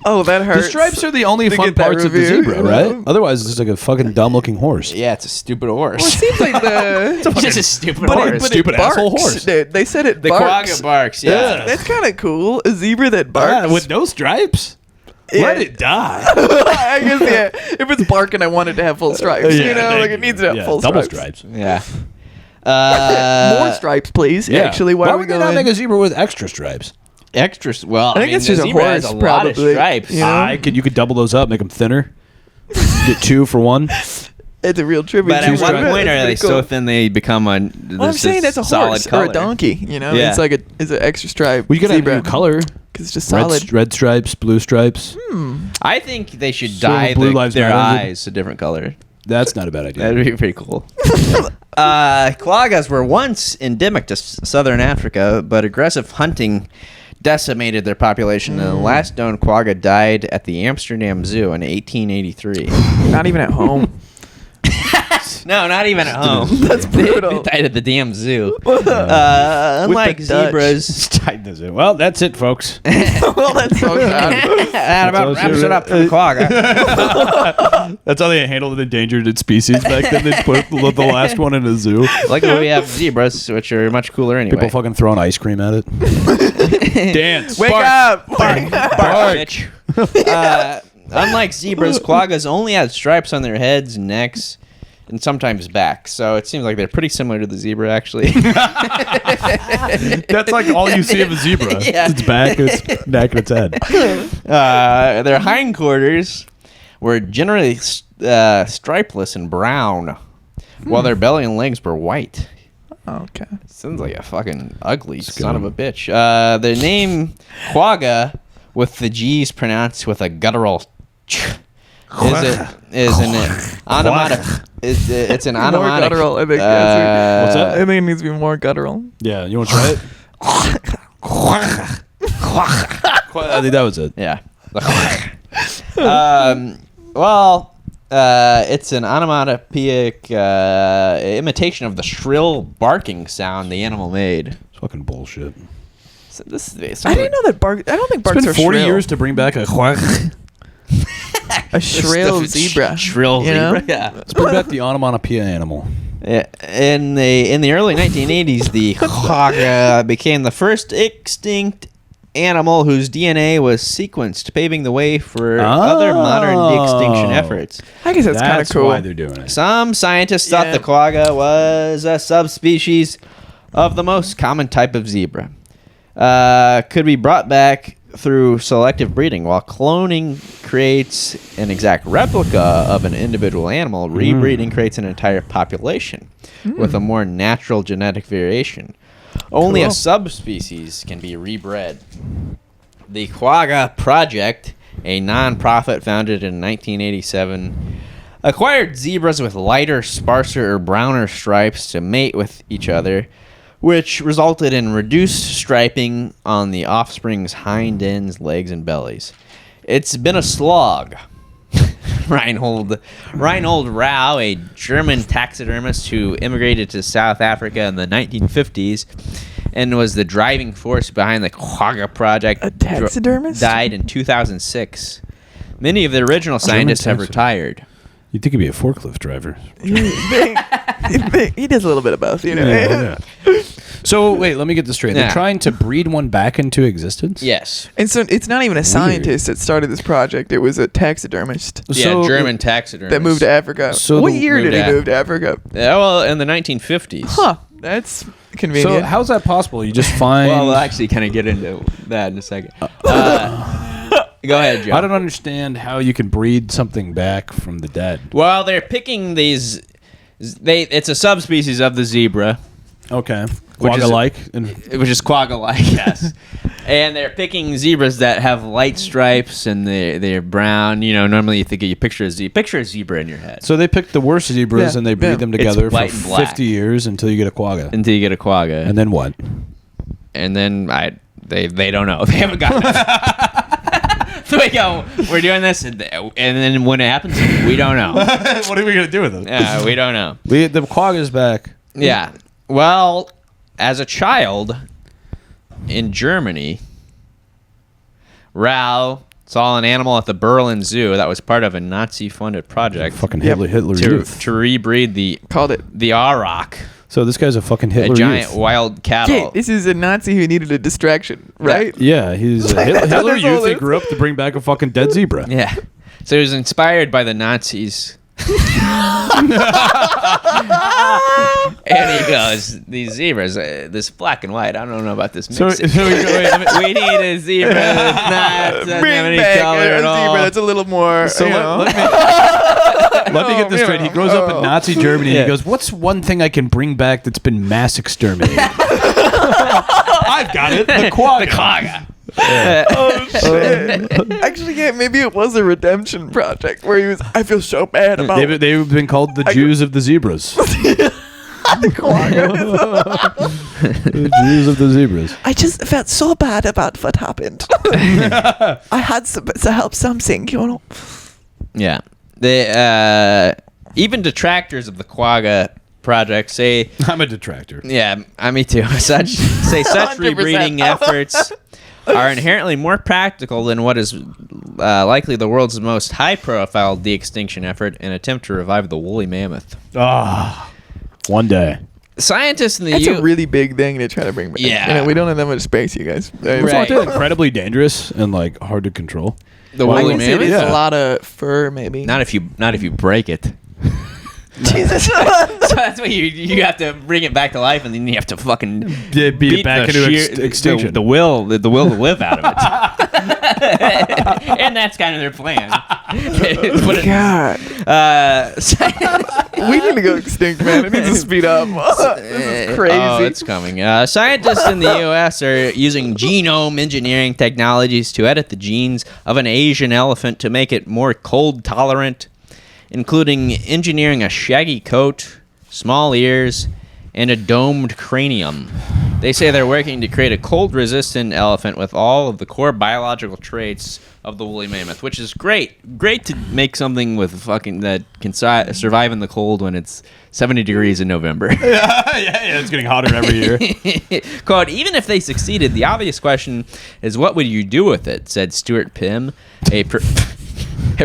Oh, that The hurts. stripes are the only to fun get that parts of the review, zebra, you know? right? Otherwise, it's just like a fucking dumb-looking horse. Yeah, it's a stupid horse. Well, it seems like the. It's just a stupid but horse. it Stupid barks, asshole horse. Dude. They said it The barks. quagga barks, yeah. That's kind of cool. A zebra that barks. with no stripes? Yeah. Let it die. I guess, yeah. If it's barking, I want it to have full stripes. You know, like it needs to have full double stripes. Yeah. More stripes, please. Yeah. Actually, why would they not make a zebra with extra stripes? Extra. Well, I think it's the just a zebra has horse, a lot of probably. stripes. You know? You could double those up, make them thinner. Get 2 for 1. It's a real tribute. But to at what zebra. point It's are they pretty cool. so thin they become a? Well, I'm saying that's a horse or a donkey. You know, Yeah. it's like it's an extra stripe. Well, you gotta have zebra a new color. because it's just solid. Red stripes, blue stripes. I think they should Sort of dye Blue Lives their Matter. eyes a different color. That's not a bad idea. That'd be pretty cool. Quaggas were once endemic to southern Africa, but aggressive hunting decimated their population. The last known quagga died at the Amsterdam Zoo in 1883. Not even at home. No, not even at home. That's brutal. They died at the damn zoo. Unlike the Dutch. zebras. Well, that's it, folks. Well, that's so sad. That about all wraps she it up for the quagga. That's how they handled an endangered species back then. They put the last one in a zoo. Luckily, we have zebras, which are much cooler anyway. People fucking throwing ice cream at it. Dance. Wake Bark. up! Bark, bitch. Unlike zebras, quaggas only have stripes on their heads, necks, and sometimes backs. So it seems like they're pretty similar to the zebra, actually. That's like all you see of a zebra. Yeah. It's back, its neck, and its head. Their hindquarters were generally stripeless and brown, while their belly and legs were white. Okay. Sounds like a fucking ugly Scum. son of a bitch. The name quagga, with the G's pronounced with a guttural ch, is an onomatopoeia. It's an More onomatopoeia. guttural, I think. What's that? I think it needs to be more guttural. Yeah, you want to try it? I think that was it. Yeah. It's an onomatopoeic imitation of the shrill barking sound the animal made. It's fucking bullshit. So this is I didn't know that bark. I don't think It's barks been are 40 shrill. years to bring back a A shrill zebra. Shrill you know? zebra. Yeah. Let's bring back the onomatopoeia animal. Yeah, in the early 1980s, the quagga became the first extinct animal whose DNA was sequenced, paving the way for other modern de-extinction efforts. I guess that's kind of cool. why they're doing it. Some scientists thought Yeah. the quagga was a subspecies of the most common type of zebra. Could be brought back through selective breeding. While cloning creates an exact replica of an individual animal, rebreeding creates an entire population with a more natural genetic variation. Only a Cool. subspecies can be rebred. The Quagga Project, a non-profit founded in 1987, acquired zebras with lighter, sparser, or browner stripes to mate with each other, which resulted in reduced striping on the offspring's hind ends, legs, and bellies. It's been a slog. Reinhold Rau, a German taxidermist who immigrated to South Africa in the 1950s and was the driving force behind the Quagga Project, A taxidermist? died in 2006. Many of the original scientists have retired. You'd think he'd be a forklift driver. He does a little bit of both, you know. Yeah. So, wait, let me get this straight. Yeah. They're trying to breed one back into existence? Yes. And so it's not even a scientist that started this project. It was a taxidermist Yeah, German taxidermist. that moved to Africa. So what the- year did he moved move to Africa? Yeah, well, in the 1950s. Huh. That's So, convenient. how's that possible? You just find... Well, we'll actually kind of get into that in a second. Go ahead, Joe. I don't understand how you can breed something back from the dead. Well, they're picking these. It's a subspecies of the zebra. Okay. Quagga-like. which is quagga-like, yes. And they're picking zebras that have light stripes and they're brown. You know, normally you picture a zebra in your head. So they pick the worst zebras and they breed them together for white and black. 50 years until you get a quagga. Until you get a quagga. And then what? And then they don't know. They haven't gotten it. So we go, we're doing this, and then when it happens, we don't know. What are we going to do with them? Yeah, we don't know. The quagga's back. Yeah. Well, as a child in Germany, Rao saw an animal at the Berlin Zoo that was part of a Nazi-funded project. Fucking Hitler to youth. rebreed the Auroch. So this guy's a fucking Hitler A giant youth. wild cattle. Yeah, this is a Nazi who needed a distraction, right? Yeah, he's a Hitler youth. He grew up to bring back a fucking dead zebra. Yeah. So he was inspired by the Nazis. And he goes, these zebras, this black and white, I don't know about this mix. So We need a zebra that doesn't have any color at all. Zebra that's a little more. So let me get this straight. He grows up in Nazi Germany. Yeah. He goes, "What's one thing I can bring back that's been mass exterminated?" I've got it. The quagga. The quagga. Oh shit! Actually, yeah, maybe it was a redemption project where he was. I feel so bad about They've been called the Jews of the zebras. the quagga. The Jews of the zebras. I just felt so bad about what happened. I had to help something, you know. Yeah. Even detractors of the quagga project say, I'm a detractor. yeah, me too. Such 100%. rebreeding efforts are inherently more practical than what is likely the world's most high-profile de-extinction effort, an attempt to revive the woolly mammoth. One day. Scientists in the That's a really big thing to try to bring back. Yeah. You know, we don't have that much space, you guys. Right. It's incredibly dangerous and like hard to control. the I woolly can see mammoth. there's Yeah. a lot of fur, maybe. Not if you break it. Jesus. So that's what you have to bring it back to life, and then you have to fucking Beat it back the into extinction. the will to live out of it. And that's kind of their plan. Put it- God. We need to go extinct, man. It needs to speed up. This is crazy. Oh, it's coming. Scientists in the U.S. are using genome engineering technologies to edit the genes of an Asian elephant to make it more cold tolerant, including engineering a shaggy coat, small ears, and a domed cranium. They say they're working to create a cold-resistant elephant with all of the core biological traits of the woolly mammoth, which is great. Great to make something with fucking that can survive in the cold when it's 70 degrees in November. yeah, it's getting hotter every year. Quote, even if they succeeded, the obvious question is what would you do with it, said Stuart Pym, a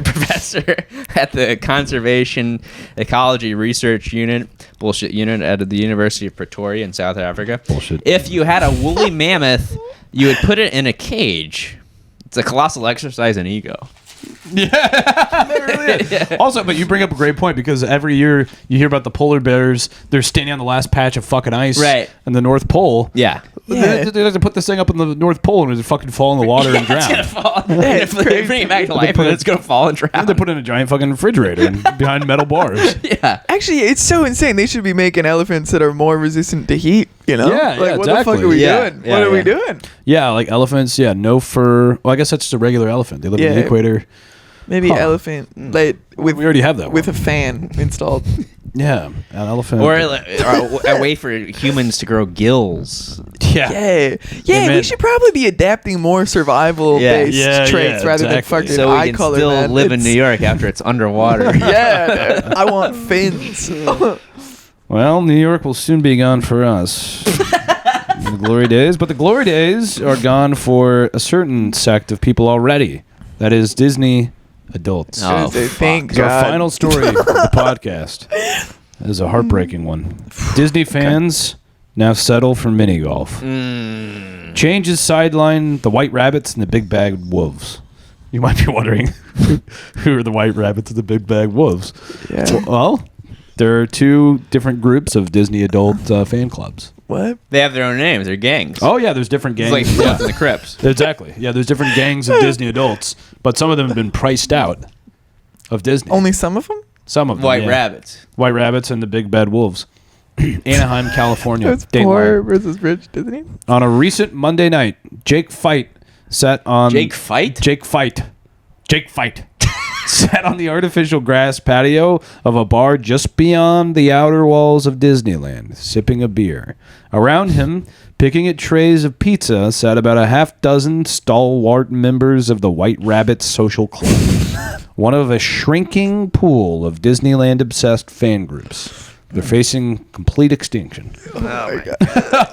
professor at the Conservation Ecology Research Unit at the University of Pretoria in South Africa. Bullshit. If you had a woolly mammoth, you would put it in a cage. It's a colossal exercise in ego. It really is. Also, but you bring up a great point because every year you hear about the polar bears. They're standing on the last patch of fucking ice Right. in the North Pole. Yeah. They have to put this thing up in the North Pole and it fucking fall in the water and drown. It's gonna fall. If they bring it back to life, and it's gonna fall and drown. And they put in a giant fucking refrigerator and behind metal bars. Yeah. Actually, it's so insane. They should be making elephants that are more resistant to heat, you know? Yeah, like, yeah, what the fuck exactly. are we Yeah, doing? yeah, What are we yeah. doing? Yeah, like elephants. Yeah, no fur. Well, I guess that's just a regular elephant. They live in Yeah. the equator. Maybe Huh. elephant like, with We already have that with one. a fan installed. Yeah, an elephant. Or a way for humans to grow gills. yeah. Yeah, we man. should probably be adapting more survival-based Yeah, traits yeah, rather than exactly. fucking So eye we can color. still man. live in It's- New York after it's underwater. Yeah, dude. I want fins. Well, New York will soon be gone for us. The glory days. But the glory days are gone for a certain sect of people already. That is Disney adults. Oh, Gonna say, fuck. thank It's our God. final story of the podcast. It is a heartbreaking one. Disney fans now settle for mini golf. Changes sideline the White Rabbits and the Big Bag Wolves. You might be wondering who are the White Rabbits and the Big Bag Wolves. Yeah. Well, there are two different groups of Disney adult fan clubs. What? They have their own names. They're gangs. Oh yeah, there's different It's gangs. like Bloods and the Crips. Exactly. Yeah, there's different gangs of Disney adults, but some of them have been priced out of Disney. Only some of them? Some of them. White yeah. Rabbits. White Rabbits and the Big Bad Wolves. Anaheim, California. It's Dateline. poor versus rich Disney. On a recent Monday night, Jake Fight sat on Jake Fight sat on the artificial grass patio of a bar just beyond the outer walls of Disneyland, sipping a beer. Around him, picking at trays of pizza, sat about a half dozen stalwart members of the White Rabbit Social Club, one of a shrinking pool of Disneyland-obsessed fan groups. They're facing complete extinction. Oh my God.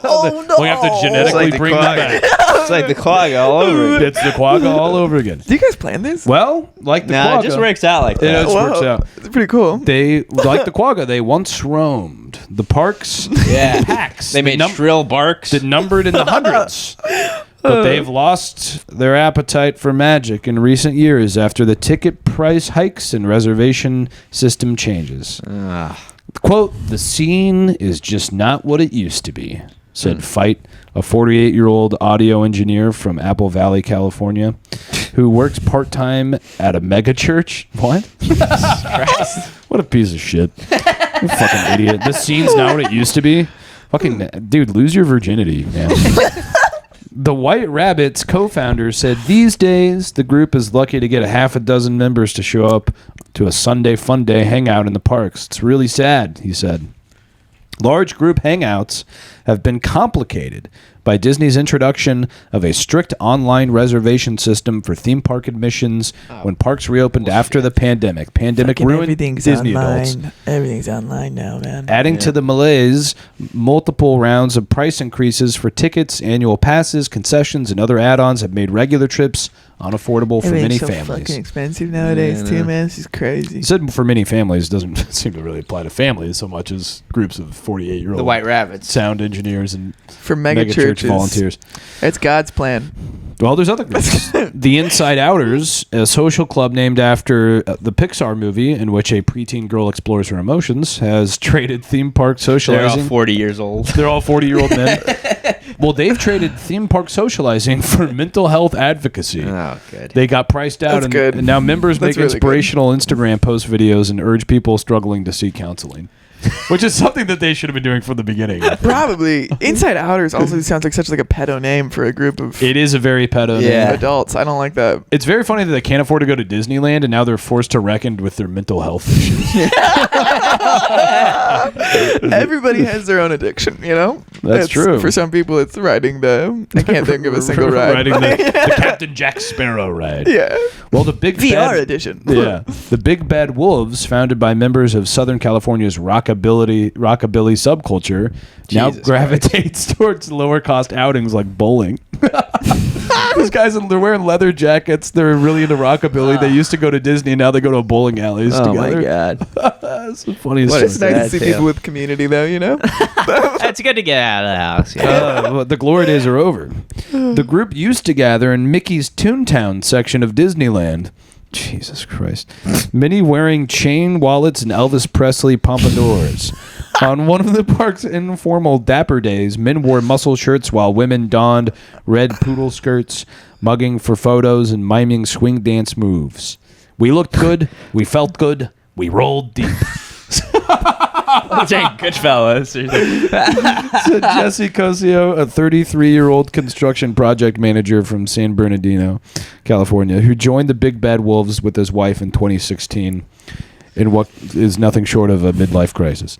Oh no! We have to genetically bring them back. It's like the quagga all over again. It's the quagga all over again. Do you guys plan this? Well, like the Nah, quagga, it just works out like It that. just works out. It's pretty cool. They, like the quagga, they once roamed the parks. Yeah. Packs. They made shrill barks. That numbered in the hundreds. But they've lost their appetite for magic in recent years after the ticket price hikes and reservation system changes. Quote, "The scene is just not what it used to be," said Fight, a 48-year-old audio engineer from Apple Valley, California, who works part-time at a mega church. What? What a piece of shit. You fucking idiot. The scene's not what it used to be. Fucking, dude, lose your virginity, man. The White Rabbit's co-founder said these days the group is lucky to get a half a dozen members to show up to a Sunday fun day hangout in the parks. It's really sad, he said. Large group hangouts have been complicated by Disney's introduction of a strict online reservation system for theme park admissions when parks reopened after the pandemic. Pandemic ruined everything's Disney online. adults. Everything's online now, man. Adding to the malaise, multiple rounds of price increases for tickets, annual passes, concessions, and other add-ons have made regular trips unaffordable for many Everything's so families. fucking expensive nowadays, too, man. This is crazy. He said for many families doesn't seem to really apply to families so much as groups of 48-year-old The White Rabbits. sound engineers and For mega church churches, volunteers. It's God's plan. Well, there's other groups. The Inside Outers, a social club named after the Pixar movie in which a preteen girl explores her emotions, has traded theme park They're socializing. all 40 years old. They're all 40-year-old men. Well, they've traded theme park socializing for mental health advocacy. Oh, good. They got priced out, That's good. and now members That's make really inspirational Instagram post videos and urge people struggling to seek counseling, which is something that they should have been doing from the beginning. Probably. Inside Outers also sounds like such like a pedo name for a group of It is a very pedo name. Yeah. adults. I don't like that. It's very funny that they can't afford to go to Disneyland, and now they're forced to reckon with their mental health issues. Everybody has their own addiction, you know? That's true. For some people, it's riding the... I can't think of a single ride. Riding the Captain Jack Sparrow ride. Yeah. Well, the big VR bad, edition. Yeah, the Big Bad Wolves, founded by members of Southern California's rockabilly subculture, now Jesus gravitates towards lower cost outings like bowling. These guys, they're wearing leather jackets. They're really into rockabilly. They used to go to Disney, now they go to bowling alleys Oh, together. my God. That's the funniest What shit. is It's nice to Sad see tale. people with community, though, you know? It's good to get out of the house. Yeah. Well, the glory days are over. The group used to gather in Mickey's Toontown section of Disneyland. Jesus Christ. Many wearing chain wallets and Elvis Presley pompadours. On one of the park's informal dapper days, men wore muscle shirts while women donned red poodle skirts, mugging for photos and miming swing dance moves. We looked good. We felt good. We rolled deep. Jane Goodfellas. Said Jesse Cosio, a 33-year-old construction project manager from San Bernardino, California, who joined the Big Bad Wolves with his wife in 2016 in what is nothing short of a midlife crisis.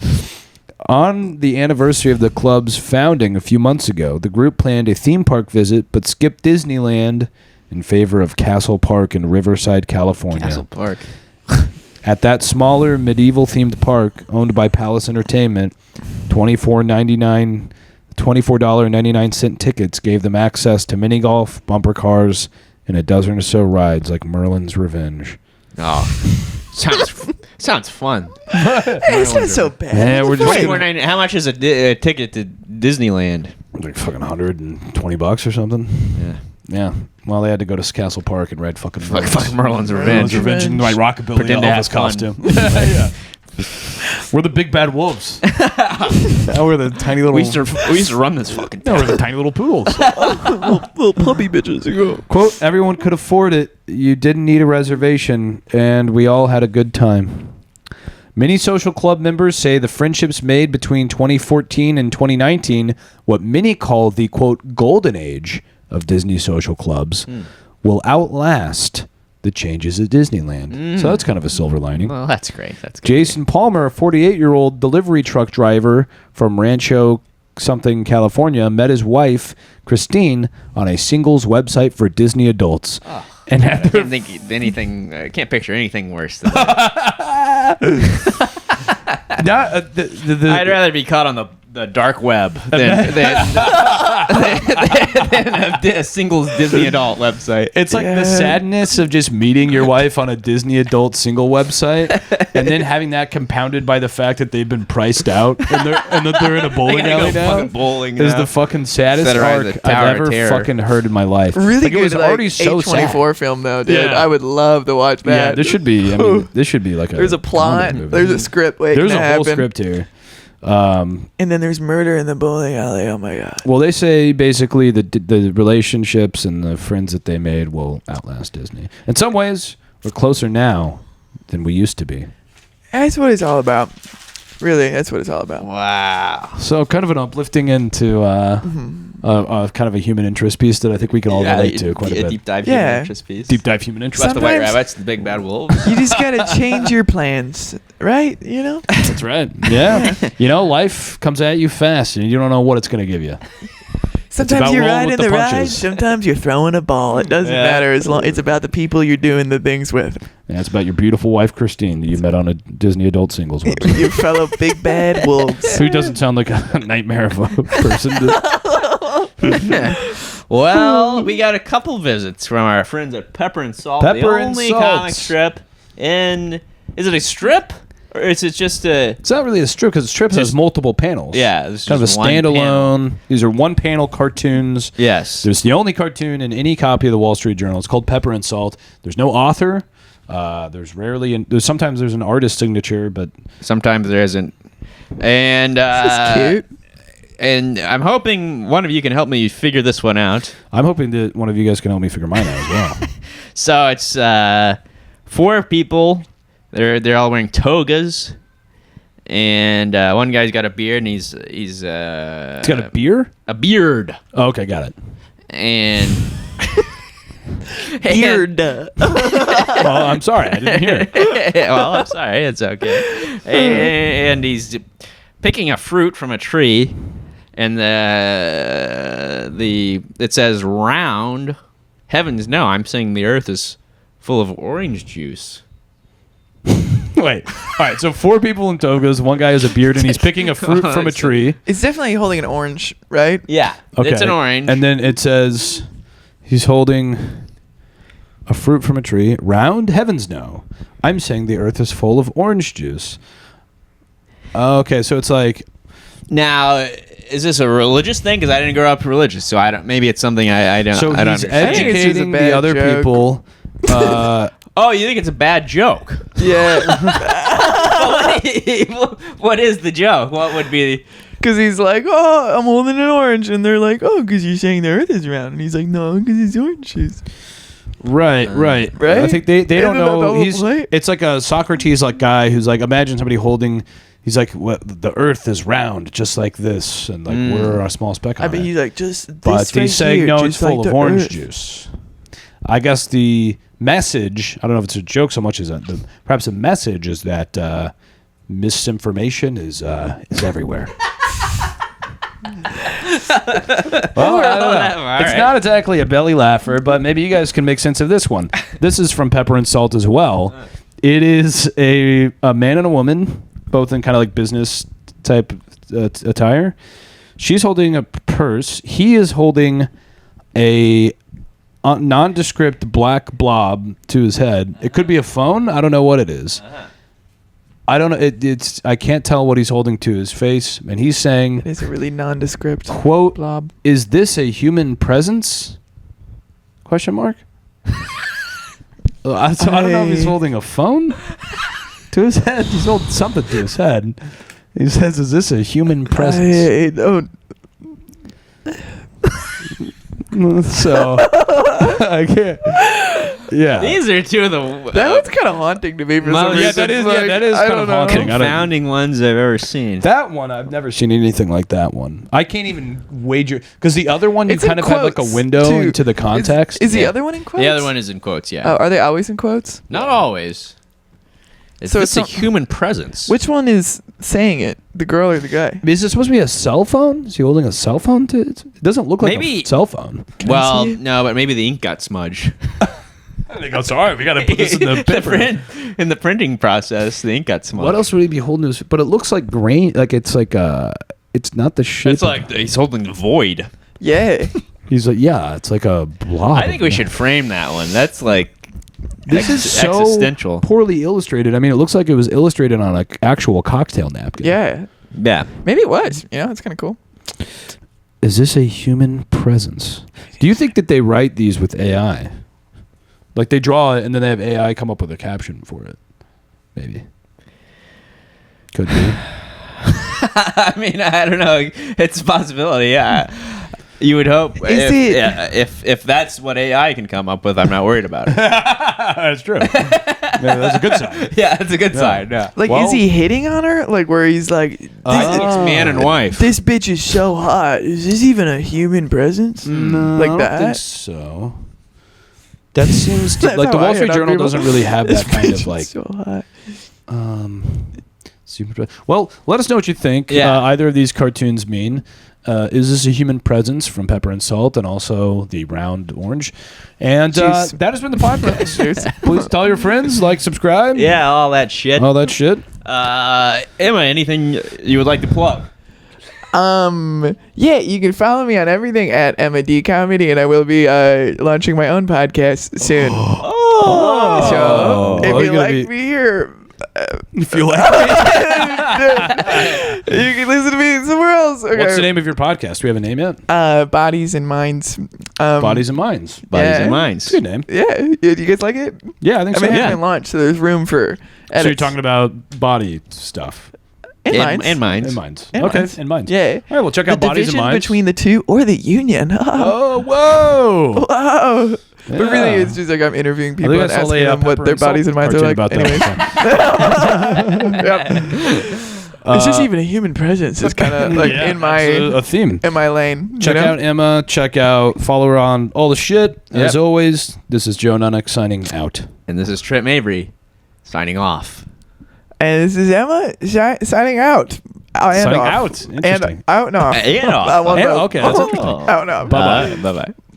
On the anniversary of the club's founding a few months ago, the group planned a theme park visit but skipped Disneyland in favor of Castle Park in Riverside, California. Castle Park. At that smaller medieval-themed park owned by Palace Entertainment, $24.99 tickets gave them access to mini golf, bumper cars, and a dozen or so rides like Merlin's Revenge. Oh, sounds fun. It's not so bad. Yeah, we're just $24.99. How much is a ticket to Disneyland? like fucking $120 or something. Yeah. Yeah. Well, they had to go to Castle Park and ride fucking Fucking Merlin's Merlin's Revenge. Revenge in my rockabilly Pretend to Elvis have fun. costume. Yeah. We're the Big Bad Wolves. Now we're the tiny little. We used to run this fucking No, town. we're the tiny little poodles. Little puppy bitches. You go. Quote, everyone could afford it. You didn't need a reservation, and we all had a good time. Many social club members say the friendships made between 2014 and 2019, what many call the, quote, golden age of Disney social clubs, will outlast the changes at Disneyland. So that's kind of a silver lining. Well, that's great. That's good. Jason Palmer, a 48-year-old delivery truck driver from Rancho something, California, met his wife, Christine, on a singles website for Disney adults. Oh, and I can't think anything. I can't picture anything worse than that. I'd rather be caught on the dark web than a singles Disney adult website. It's like the sadness of just meeting your wife on a Disney adult single website and then having that compounded by the fact that they've been priced out and that they're in a bowling alley now. Bowling is the fucking saddest arc I've ever fucking heard in my life. Really like, good. It was already so sad. A24 film though, dude. Yeah. I would love to watch that. Yeah, this should be. I mean, this should be like a. There's a plot. movie. There's a script waiting There's to a happen. whole script here. And then there's murder in the bowling alley. Oh my god. Well, they say basically the relationships and the friends that they made will outlast Disney. In some ways, we're closer now than we used to be. That's what it's all about. Really, that's what it's all about. Wow. So kind of an uplifting into kind of a human interest piece that I think we can all relate to quite a bit. Deep dive human interest piece. Deep dive human interest. About the white Sometimes- rabbits, the big bad wolves. You just gotta change your plans, right? You know. That's right. Yeah. You know, life comes at you fast and you don't know what it's going to give you. Sometimes about you're rolling riding with the the ride. punches. Sometimes you're throwing a ball. It doesn't Yeah. matter as long. It's about the people you're doing the things with. And it's about your beautiful wife, Christine, that you met on a Disney adult singles website. Your fellow big bad wolves. Who doesn't sound like a nightmare of a person? Well, we got a couple visits from our friends at Pepper and Salt. Pepper the and only Salt. comic strip in. Is it a strip? Or is it just a. It's not really a strip because strip has multiple panels. Yeah, it's kind of a just one panel. standalone. These are one-panel cartoons. Yes. There's the only cartoon in any copy of the Wall Street Journal. It's called Pepper and Salt. There's no author. There's rarely. Sometimes there's an artist signature, but Sometimes there isn't. And. This is cute. And I'm hoping one of you can help me figure this one out. I'm hoping that one of you guys can help me figure mine out as well. So it's 4 people. They're all wearing togas, and one guy's got a beard, and he's It's got a beer. a beard, Oh, okay, got it. and Beard. Well, I'm sorry, I didn't hear it. well, I'm sorry, it's okay. And he's picking a fruit from a tree, and it says round. Heavens no, I'm saying the earth is full of orange juice. Wait. All right. So 4 people in togas. One guy has a beard and he's picking a fruit from a tree. It's definitely holding an orange, right? Yeah, Okay. it's an orange. And then it says he's holding a fruit from a tree. Round? Heavens no. I'm saying the earth is full of orange juice. Okay. So it's like. Now, is this a religious thing? Because I didn't grow up religious, so I don't. Maybe it's something I don't. So I don't he's understand. I think it's just a educating the bad other joke. people. Oh, you think it's a bad joke? Yeah. What is the joke? What would be? Because he's like, oh, I'm holding an orange. And they're like, oh, because you're saying the earth is round. And he's like, no, because it's oranges. Right. Right? I think they don't Isn't that know. the whole point? It's like a Socrates like guy who's like, imagine somebody holding. He's like, well, the earth is round, just like this, and like we're a small speck on I mean, it. he's like, just this But right he's saying here, no, it's just full like of the orange earth. juice. I guess the message. I don't know if it's a joke so much as perhaps the message is that misinformation is everywhere. Well, I don't know. It's not exactly a belly laugher, but maybe you guys can make sense of this one. This is from Pepper and Salt as well. It is a man and a woman, both in kind of like business type attire. She's holding a purse. He is holding a nondescript black blob to his head. It could be a phone. I don't know what it is. I don't know. It's I can't tell what he's holding to his face, and he's saying, It's a really nondescript "Quote: blob. Is this a human presence?" Question mark. I don't know if he's holding a phone to his head. He's holding something to his head. He says, "Is this a human presence?" I don't. So I can't. Yeah. These are two of the That one's kind of haunting to me for some reason. yeah, that is. Like, Yeah, that is I kind don't of know. haunting. I don't- confounding ones I've ever seen. That one, I've never seen anything like that one. I can't even wager because the other one you It's in kind of had like a quotes, window too. into the context. Is the Yeah. other one in quotes? The other one is in quotes, yeah. Oh, are they always in quotes? Not always. So It's it's a not- human presence. Which one is saying it? The girl or the guy? Is this supposed to be a cell phone? Is he holding a cell phone? It doesn't look like Maybe- a cell phone. Well, see it? no, but maybe the ink got smudged. They go, sorry, we got to put this in the paper. In the printing process, the ink got smudged. What else would he be holding? But it looks like grain. Like it's like it's not the shape. It's like he's holding the void. Yeah. He's like, yeah, it's like a blob. I think we should frame that one. That's like This is so existential. poorly illustrated. I mean, it looks like it was illustrated on an actual cocktail napkin. Yeah. Yeah. Maybe it was. You know, it's kind of cool. Is this a human presence? Do you think that they write these with AI? Like they draw it and then they have AI come up with a caption for it? Maybe. Could be. I mean, I don't know. It's a possibility. Yeah. You would hope if that's what AI can come up with, I'm not worried about it. That's true. Maybe that's a good sign. Yeah, it's a good sign. Yeah. Like, Well- is he hitting on her? Like, where he's like, I think it's man and wife. this bitch is so hot. Is this even a human presence? No, Like I don't that? think so. That seems to, That's like the how I Wall Street hit on Journal people. doesn't really have This that kind bitch of is like. so hot. Super. Well, let us know what you think. Yeah. Either of these cartoons mean. Is this a human presence from Pepper and Salt and also the round orange? And Juice. that has been the podcast. Juice. Please tell your friends, like, subscribe. Yeah, all that shit. All that shit. Emma, anything you would like to plug? Yeah, you can follow me on everything at Emma D Comedy, and I will be launching my own podcast soon. Oh. So if you're you gonna like be- me here, If you like. you can listen to me somewhere else. Okay. What's the name of your podcast? Do we have a name yet? Bodies and Minds. Bodies and Minds. Bodies Yeah. and minds. Good name. Yeah, do you guys like it? Yeah, I think I so. mean, it Yeah. hasn't launched, so there's room for edits. So you're talking about body stuff. and minds. And minds. In Minds. And Okay, Minds. in Minds. Yeah. All right, well, check The out Bodies and division Minds. between the two or the union. Oh, whoa. Wow. But really, Yeah. it's just like I'm interviewing I people think and I saw asking the them what Pepper their and Salt bodies and minds are cartoon like. about that. Yep. Is this even a human presence? It's kind of like Yeah, in my that's a theme. in my lane. Check you know? out Emma. Check out, follow her on all the shit. As Yep. always, this is Joe Nunnink signing out. And this is Trent Mabry signing off. And this is Emma signing out. And Signing off. out. Interesting. And out and off. And off. I want And- both. okay, that's interesting. Out and off. Bye-bye. Bye-bye.